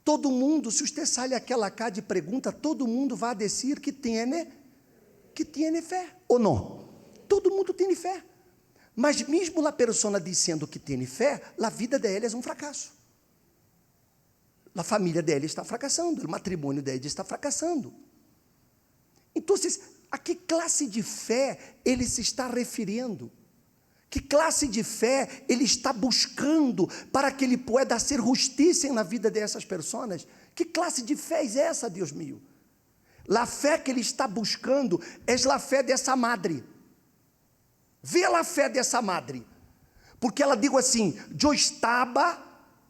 Todo mundo, se você sai aquela cá de pergunta, todo mundo vai dizer que tem fé, ou não? Todo mundo tem fé. Mas mesmo a pessoa dizendo que tem fé, a vida dela é um fracasso. A família dela está fracassando, o matrimônio dela está fracassando. Então, a que classe de fé ele se está referindo? Que classe de fé ele está buscando para que ele pueda ser justiça na vida dessas pessoas? Que classe de fé é essa, Deus meu? A fé que ele está buscando é a fé dessa madre. Vê a fé dessa madre. Porque ela diz assim, eu estava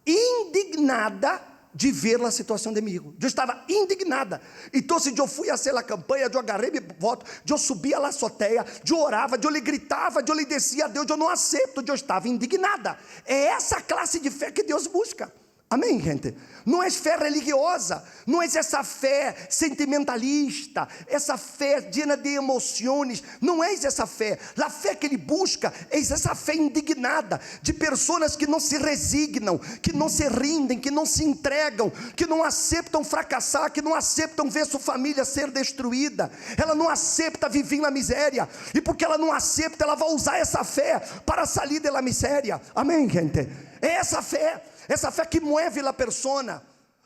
indignada de ver a situação de mim. Eu estava indignada. Então, se eu fui a fazer a campanha, eu agarrei minha voto, eu subia à azoteia, eu orava, eu lhe gritava, eu lhe descia a Deus, eu não aceito, eu estava indignada. É essa classe de fé que Deus busca. Amém, gente? Não é fé religiosa, não é essa fé sentimentalista, essa fé llena de emoções, não é essa fé. A fé que ele busca é essa fé indignada, de pessoas que não se resignam, que não se rindem, que não se entregam, que não aceitam fracassar, que não aceitam ver sua família ser destruída. Ela não aceita viver na miséria, e porque ela não aceita, ela vai usar essa fé para sair da miséria. Amém, gente? É essa fé que mueve a persona.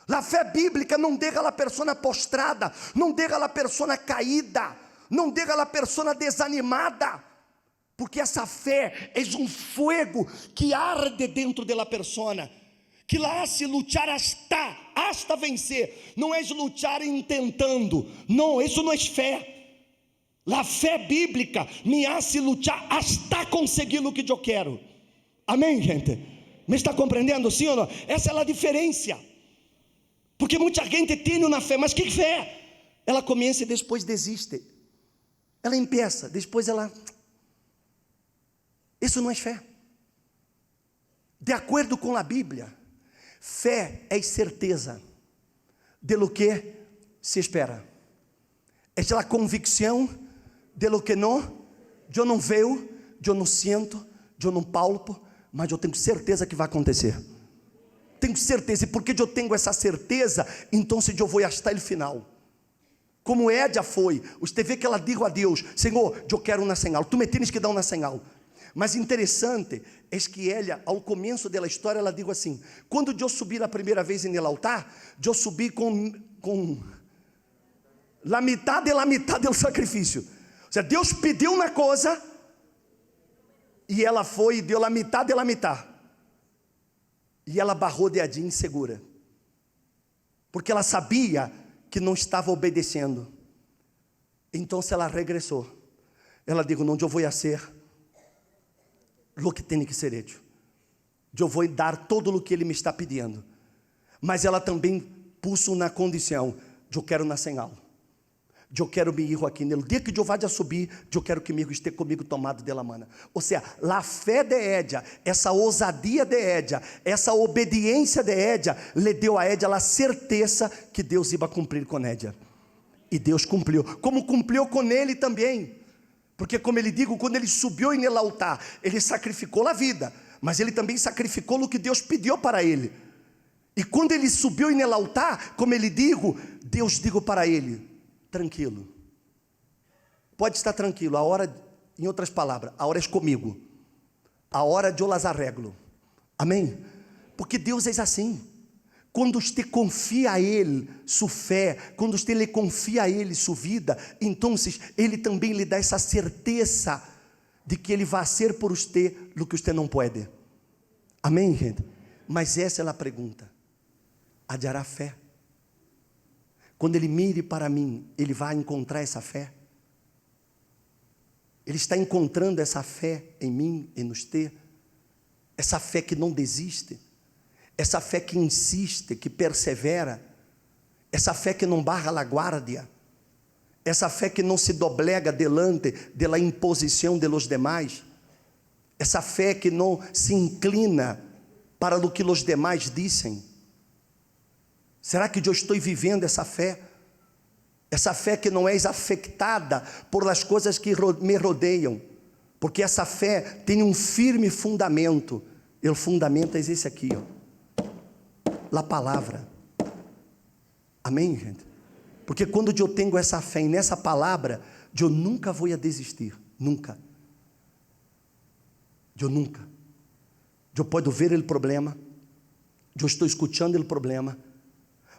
A fé bíblica não deixa a persona postrada, não deixa a persona caída, não deixa a persona desanimada, porque essa fé é fogo que arde dentro da persona, que la hace lutar hasta vencer. Não é lutar intentando, não, isso não é fé. A fé bíblica me hace lutar hasta conseguir o que eu quero. Amém, gente? Me está compreendendo, sim ou não? Essa é a diferença. Porque muita gente tem uma fé, mas que fé? Ela começa e depois desiste. Ela empieza, depois ela... Isso não é fé. De acordo com a Bíblia, fé é certeza de lo que se espera. É a convicção de lo que eu não vejo, eu não sinto, eu não palpo, mas eu tenho certeza que vai acontecer. Tenho certeza, e porque eu tenho essa certeza, então eu vou até o final. Como Édia foi, você vê que ela disse a Deus: Senhor, eu quero uma señal, tu me tens que dar uma señal. Mas interessante é que ela, ao começo da história, ela disse assim: quando eu subi a primeira vez no altar, eu subi com a metade do sacrifício. Ou seja, Deus pediu uma coisa, e ela foi e deu a metade da metade. E ela barrou dedinho insegura, porque ela sabia que não estava obedecendo. Então ela regressou. Ela disse: não, eu vou fazer o que tem que ser hecho. Eu vou dar todo o que ele me está pedindo. Mas ela também pôs uma condição: eu quero uma señal. Eu quero meu filho aqui. No dia que eu vá subir, eu quero que meu filho esteja comigo tomado de la mano. Ou seja, a fé de Édia, essa ousadia de Édia, essa obediência de Édia, lhe deu a Édia a certeza que Deus ia cumprir com Édia. E Deus cumpriu, como cumpriu com ele também. Porque, como ele digo, quando ele subiu no altar, ele sacrificou a vida, mas ele também sacrificou o que Deus pediu para ele. E quando ele subiu no altar, como ele digo, Deus digo para ele: tranquilo, pode estar tranquilo, a hora, em outras palavras, a hora é comigo, a hora eu las arreglo. Amém? Porque Deus é assim. Quando você confia a Ele sua fé, quando você lhe confia a Ele sua vida, então Ele também lhe dá essa certeza de que Ele vai ser por você o que você não pode. Amém, gente? Mas essa é a pergunta: hallará fé? Quando ele mire para mim, ele vai encontrar essa fé? Ele está encontrando essa fé em mim e nos ter? Essa fé que não desiste? Essa fé que insiste, que persevera? Essa fé que não barra a guardia? Essa fé que não se doblega delante da imposição de los demais? Essa fé que não se inclina para o que os demais dizem? Será que eu estou vivendo essa fé? Essa fé que não é afetada por as coisas que me rodeiam, porque essa fé tem um firme fundamento. E o fundamento é esse aqui, a palavra. Amém, gente? Porque quando eu tenho essa fé nessa palavra, eu nunca vou desistir, nunca. Eu nunca. Eu posso ver o problema, eu estou escutando o problema,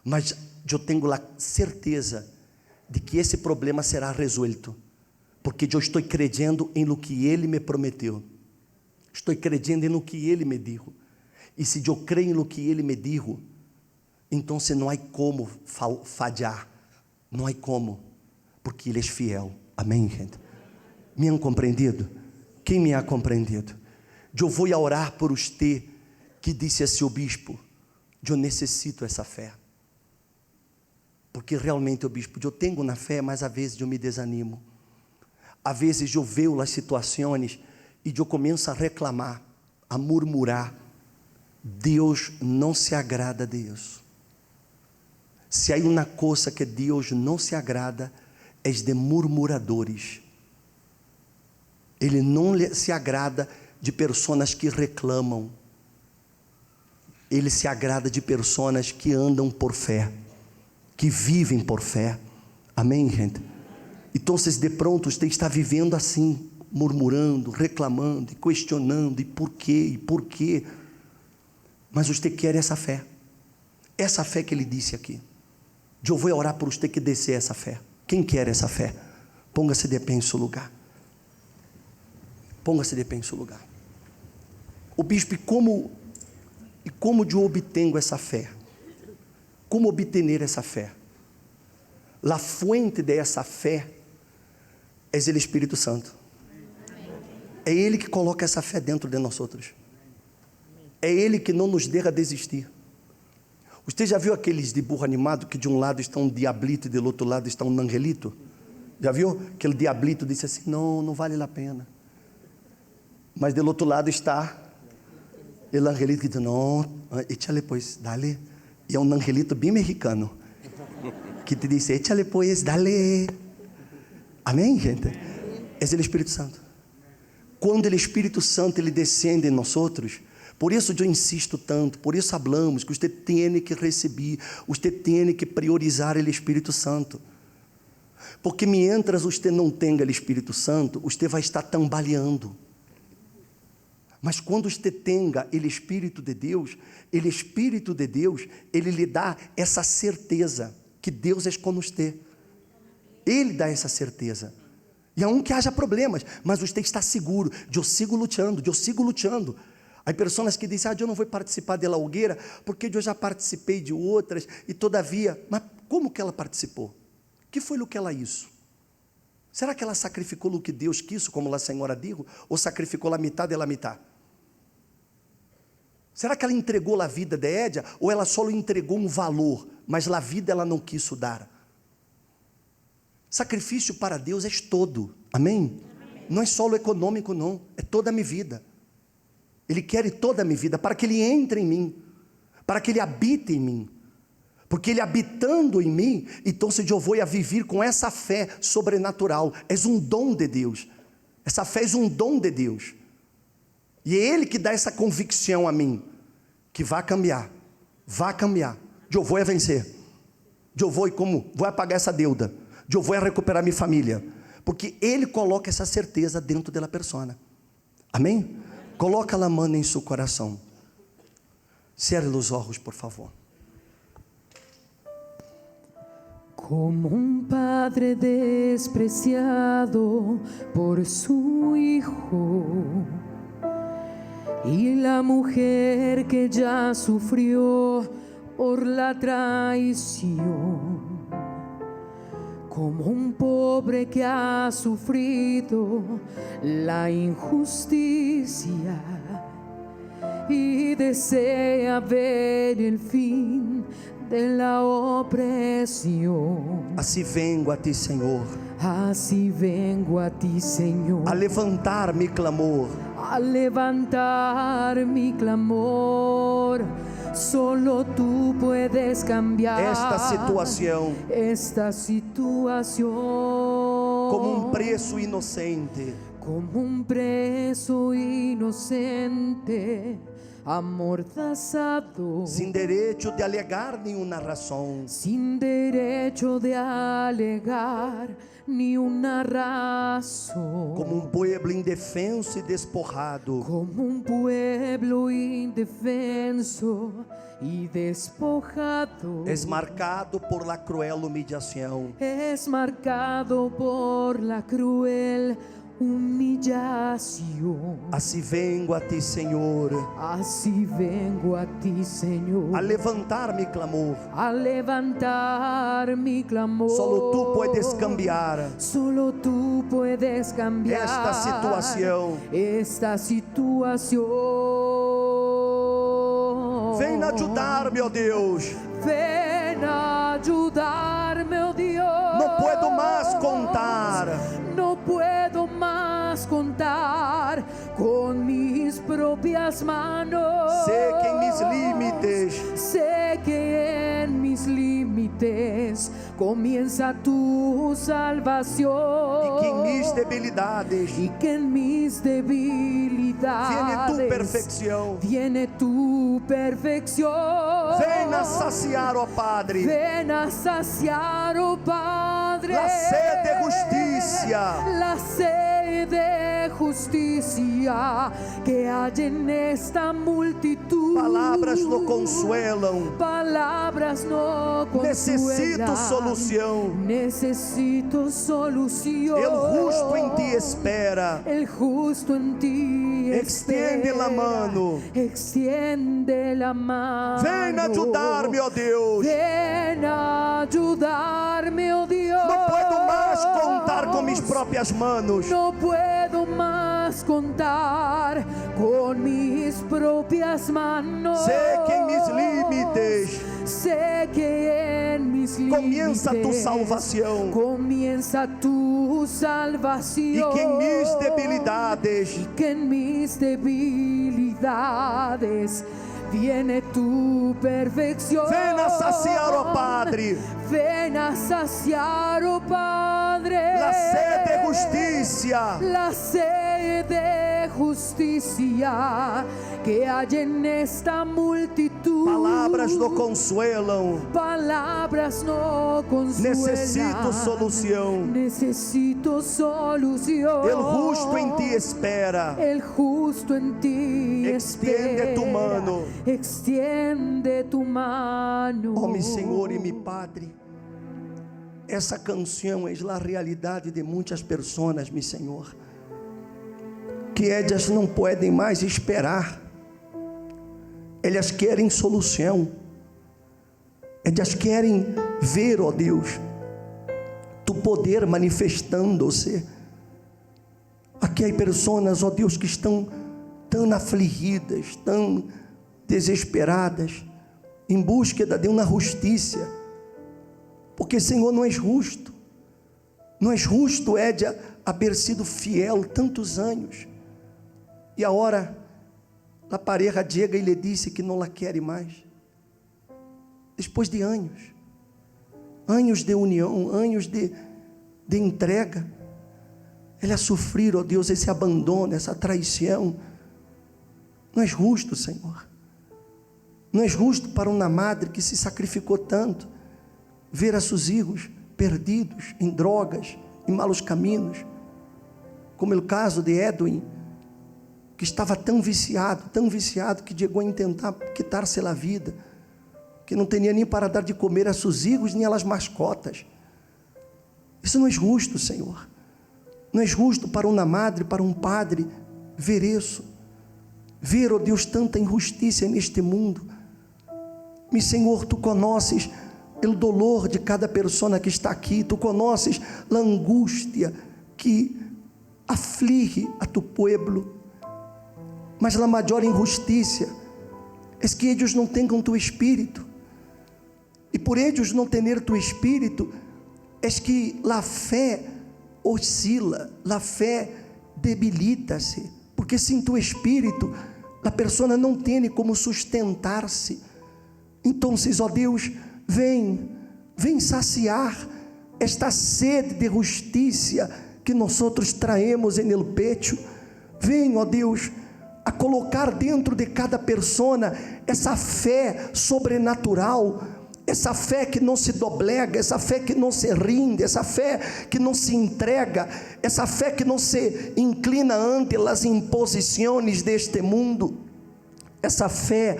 mas eu tenho a certeza de que esse problema será resolvido, porque eu estou crendo em lo que Ele me prometeu, estou crendo em lo que Ele me disse, e se eu creio em lo que Ele me disse, então não há como falhar, não há como, porque Ele é fiel. Amém, gente? Me han compreendido? Quem me ha compreendido? Eu vou orar por você, que disse assim o bispo: Eu necessito essa fé. Porque realmente, o bispo, eu tenho na fé, mas às vezes eu me desanimo. Às vezes eu vejo as situações e eu começo a reclamar, a murmurar. Deus não se agrada disso. Se há uma coisa que Deus não se agrada, é de murmuradores. Ele não se agrada de pessoas que reclamam. Ele se agrada de pessoas que andam por fé, que vivem por fé. Amém, gente? Então, de pronto, você está vivendo assim, murmurando, reclamando, questionando, e por quê? Mas você quer essa fé que ele disse aqui. Eu vou orar por você que descer essa fé. Quem quer essa fé? Ponga-se de pé em seu lugar. Ponga-se de pé em seu lugar. O bispo, e como eu obtenho essa fé? Como obter essa fé? A fonte dessa fé é o Espírito Santo. É Ele que coloca essa fé dentro de nós outros. É Ele que não nos deixa desistir. Você já viu aqueles de burro animado que de um lado está um diablito e do outro lado está um angelito? Já viu? Aquele diablito disse assim, não vale a pena. Mas do outro lado está o angelito que diz, não, échale pues, dale. E é um angelito bem mexicano, que te diz, échale pues, dale. Amém, gente? É o Espírito Santo. Quando o Espírito Santo ele descende em nós outros, por isso eu insisto tanto, por isso falamos que você tem que receber, você tem que priorizar o Espírito Santo. Porque mientras você não tenha o Espírito Santo, você vai estar tambaleando. Mas quando você tenha o Espírito de Deus, ele lhe dá essa certeza que Deus é com você. Ele dá essa certeza. E aunque haja problemas, mas você está seguro, eu sigo lutando. Há pessoas que dizem, eu não vou participar da hogueira, porque eu já participei de outras, e todavia, mas como que ela participou? Que foi o que ela hizo? Será que ela sacrificou o que Deus quis, como a senhora disse, ou sacrificou a metade da metade? Será que ela entregou a vida de Édia, ou ela só lhe entregou um valor, mas a vida ela não quis dar? Sacrifício para Deus é todo, amém? Não é só o econômico, não, é toda a minha vida. Ele quer toda a minha vida, para que Ele entre em mim, para que Ele habite em mim, porque Ele habitando em mim, então eu vou a viver com essa fé sobrenatural. É um dom de Deus, essa fé é um dom de Deus, e é Ele que dá essa convicção a mim, que vai cambiar, eu vou a vencer, eu vou apagar essa deuda, eu vou a recuperar minha família, porque Ele coloca essa certeza dentro da persona, amém? Coloca a mão em seu coração. Cierre os olhos, por favor. Como padre despreciado por su hijo, y la mujer que ya sufrió por la traición, como pobre que ha sufrido la injusticia y desea ver el fin de la opresión. Assim vengo a ti, Senhor. Así vengo a ti, Señor, A levantar mi clamor. a levantar mi clamor. Solo tú puedes cambiar Esta situação como preso inocente, como preso inocente, amordazado, sem direito de alegar nenhuma razão, sin derecho de alegar ni una razón, como pueblo indefenso e despojado, como pueblo indefenso y despojado, es marcado por la cruel humillação. es marcado por la cruel humillación. Assim vengo a ti, Senhor, Así vengo a ti, Señor, a levantar mi clamor. a levantar mi clamor. Solo tú puedes cambiar Solo tú puedes cambiar esta situação. Esta situación. Vem ajudar-me, ó Deus. Ven a ayudarme, oh Dios. Não puedo mais contar. No puedo más contar con mis propias manos. Sé que en mis límites Sé que en mis límites comienza tu salvación. e que em mis debilidades Y que en mis debilidades viene tu perfeição. viene tu perfección. Vem a saciar, ó Padre, Ven a saciar, oh Padre, la sed de justicia. la sed de justicia que hay en esta multitud. Palavras no consuelam. Palabras no consuelan. Necessito solução. Necesito solución. El justo em ti espera. El justo en ti Extiende espera. la mano. Extiende la mano. Vem ajudar-me, ó Deus. Ven a ayudarme, oh Dios. Não puedo mais contar com mis próprias manos. No puedo más contar con mis propias manos. Sé que em mis límites Sé que en mis límites comienza tu salvação. comienza tu E salvación. que em mis debilidades Que en mis debilidades viene tu perfección. Ven a saciar, ó Padre, Ven a saciar, oh Padre, la sed de justicia. la sed de justicia que hay en esta multitud. Palavras no consuelam. Palabras no consuelan. Necessito solução. Necesito solución. El justo em ti espera. El justo en ti Extiende espera. tu mano. Extiende tu mano. Oh, meu Senhor e meu Padre, essa canção é a realidade de muitas pessoas, meu Senhor, que elas não podem mais esperar. Elas querem solução. Elas querem ver, ó Deus, tu poder manifestando-se. Aqui há pessoas, ó Deus, que estão tão afligidas, tão desesperadas, em busca de uma justiça, porque Senhor não é justo. Não é justo Edia haver sido fiel tantos anos, e agora a pareja chega e lhe disse que não la quer mais, depois de anos de união, anos de entrega. Ela sofrer, ó Deus, esse abandono, essa traição. Não é justo, Senhor. Não é justo para uma madre que se sacrificou tanto, ver a seus filhos perdidos em drogas, em malos caminhos, como é o caso de Edwin, que estava tão viciado, que chegou a tentar quitar-se a vida, que não tinha nem para dar de comer a seus filhos, nem às mascotas. Isso não é justo, Senhor. Não é justo para uma madre, para um padre, ver isso. Ver, ó Deus, tanta injustiça neste mundo. Meu Senhor, Tu conheces o dolor de cada pessoa que está aqui. Tu conheces a angústia que aflige a Tu pueblo. Mas a maior injustiça é que eles não tenham Tu Espírito. E por eles não ter Tu Espírito, é que a fé oscila, a fé debilita-se. Porque sem Tu Espírito, a pessoa não tem como sustentar-se. Então, ó Deus, vem saciar esta sede de justiça que nós traemos em el pecho. Vem, ó Deus, a colocar dentro de cada pessoa essa fé sobrenatural, essa fé que não se doblega, essa fé que não se rinde, essa fé que não se entrega, essa fé que não se inclina ante as imposições deste mundo, essa fé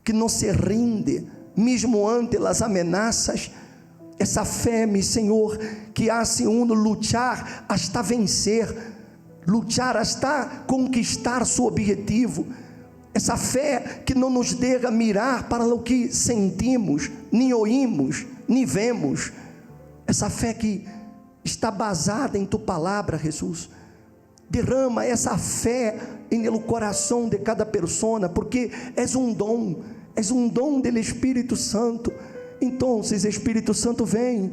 que não se rinde mesmo ante as ameaças, essa fé, meu Senhor, que hace uno lutar hasta vencer, lutar hasta conquistar seu objetivo. Essa fé que não nos deixa mirar para o que sentimos, nem oímos, nem vemos. Essa fé que está basada em Tu palavra, Jesus. Derrama essa fé em el coração de cada pessoa, porque és um dom, és um dom do Espírito Santo. Então, Espírito Santo, vem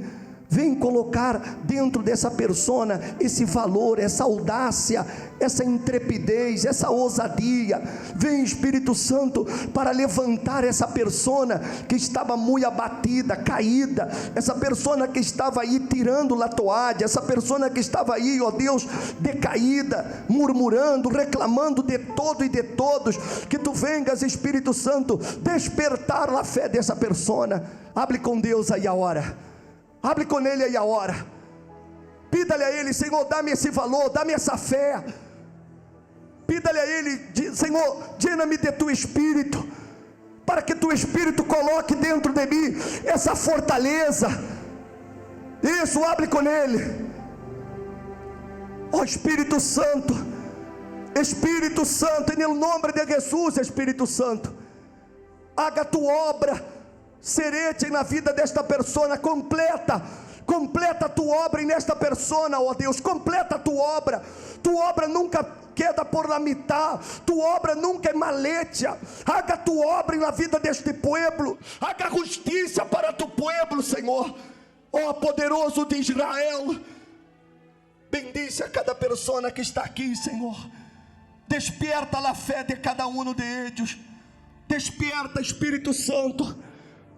colocar dentro dessa persona esse valor, essa audácia, essa intrepidez, essa ousadia. Vem, Espírito Santo, para levantar essa persona que estava muito abatida, caída, essa persona que estava aí tirando la toalha, essa persona que estava aí, ó Deus, decaída, murmurando, reclamando de todo e de todos. Que tu vengas, Espírito Santo, despertar a fé dessa persona. Hable com Deus aí a hora. Hable com Ele aí a hora. Pida-lhe a Ele: Senhor, dá-me esse valor, dá-me essa fé. Pida-lhe a Ele: Senhor, llena-me de Tu Espírito, para que Tu Espírito coloque dentro de mim essa fortaleza. Isso, hable com Ele. Ó Espírito Santo, Espírito Santo, em nome de Jesus, Espírito Santo, haga Tu obra serete na vida desta persona, completa a tua obra nesta persona, ó Deus, completa a tua obra nunca queda por la mitad, tua obra nunca é maletia. Haga tua obra na vida deste pueblo, haga justiça para tu pueblo, Senhor, ó poderoso de Israel. Bendice a cada persona que está aqui, Senhor. Despierta a fé de cada um de eles. Despierta, Espírito Santo.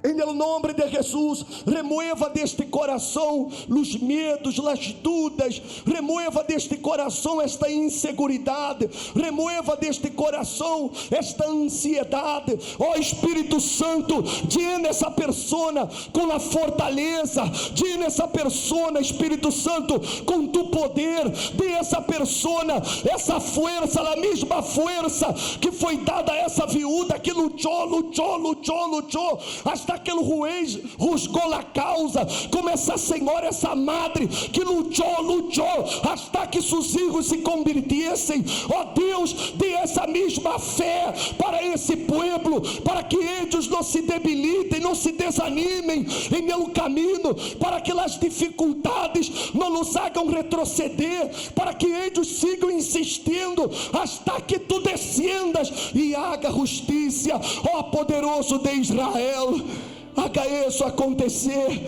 Em nome de Jesus, remueva deste coração os medos, as dúvidas, remueva deste coração esta inseguridade, remueva deste coração esta ansiedade. Ó Espírito Santo, llena essa persona com a fortaleza, llena essa persona, Espírito Santo, com tu poder, dê essa persona essa força, a mesma força que foi dada a essa viúva que lutou, hasta que o juiz rusgou a causa, como essa senhora, essa madre que lutou, hasta que seus filhos se convertissem. Ó Deus, dê essa mesma fé para esse povo, para que eles não se debilitem, não se desanimem em meu caminho, para que as dificuldades não nos hagam retroceder, para que eles sigam insistindo hasta que tu descendas e haga justiça. Ó poderoso de Israel, haga isso acontecer.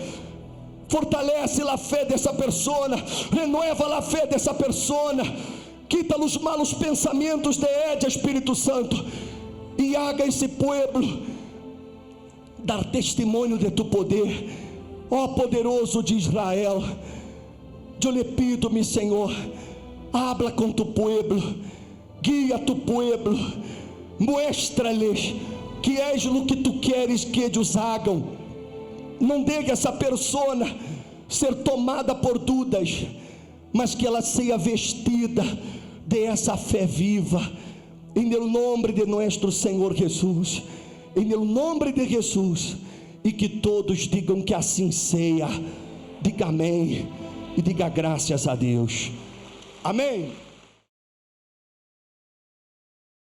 Fortalece a fé dessa persona, renova a fé dessa persona, quita os malos pensamentos de ella, Espírito Santo, e haga esse povo dar testemunho de tu poder. Ó poderoso de Israel, eu lhe pido, meu Senhor, habla com tu povo, guia tu povo, muestra-lhes que és o que tu queres que eles hagam. Não deixe essa persona ser tomada por dúvidas, mas que ela seja vestida de essa fé viva, em nome de nosso Senhor Jesus, em nome de Jesus, e que todos digam que assim seja. Diga amém e diga graças a Deus. Amém.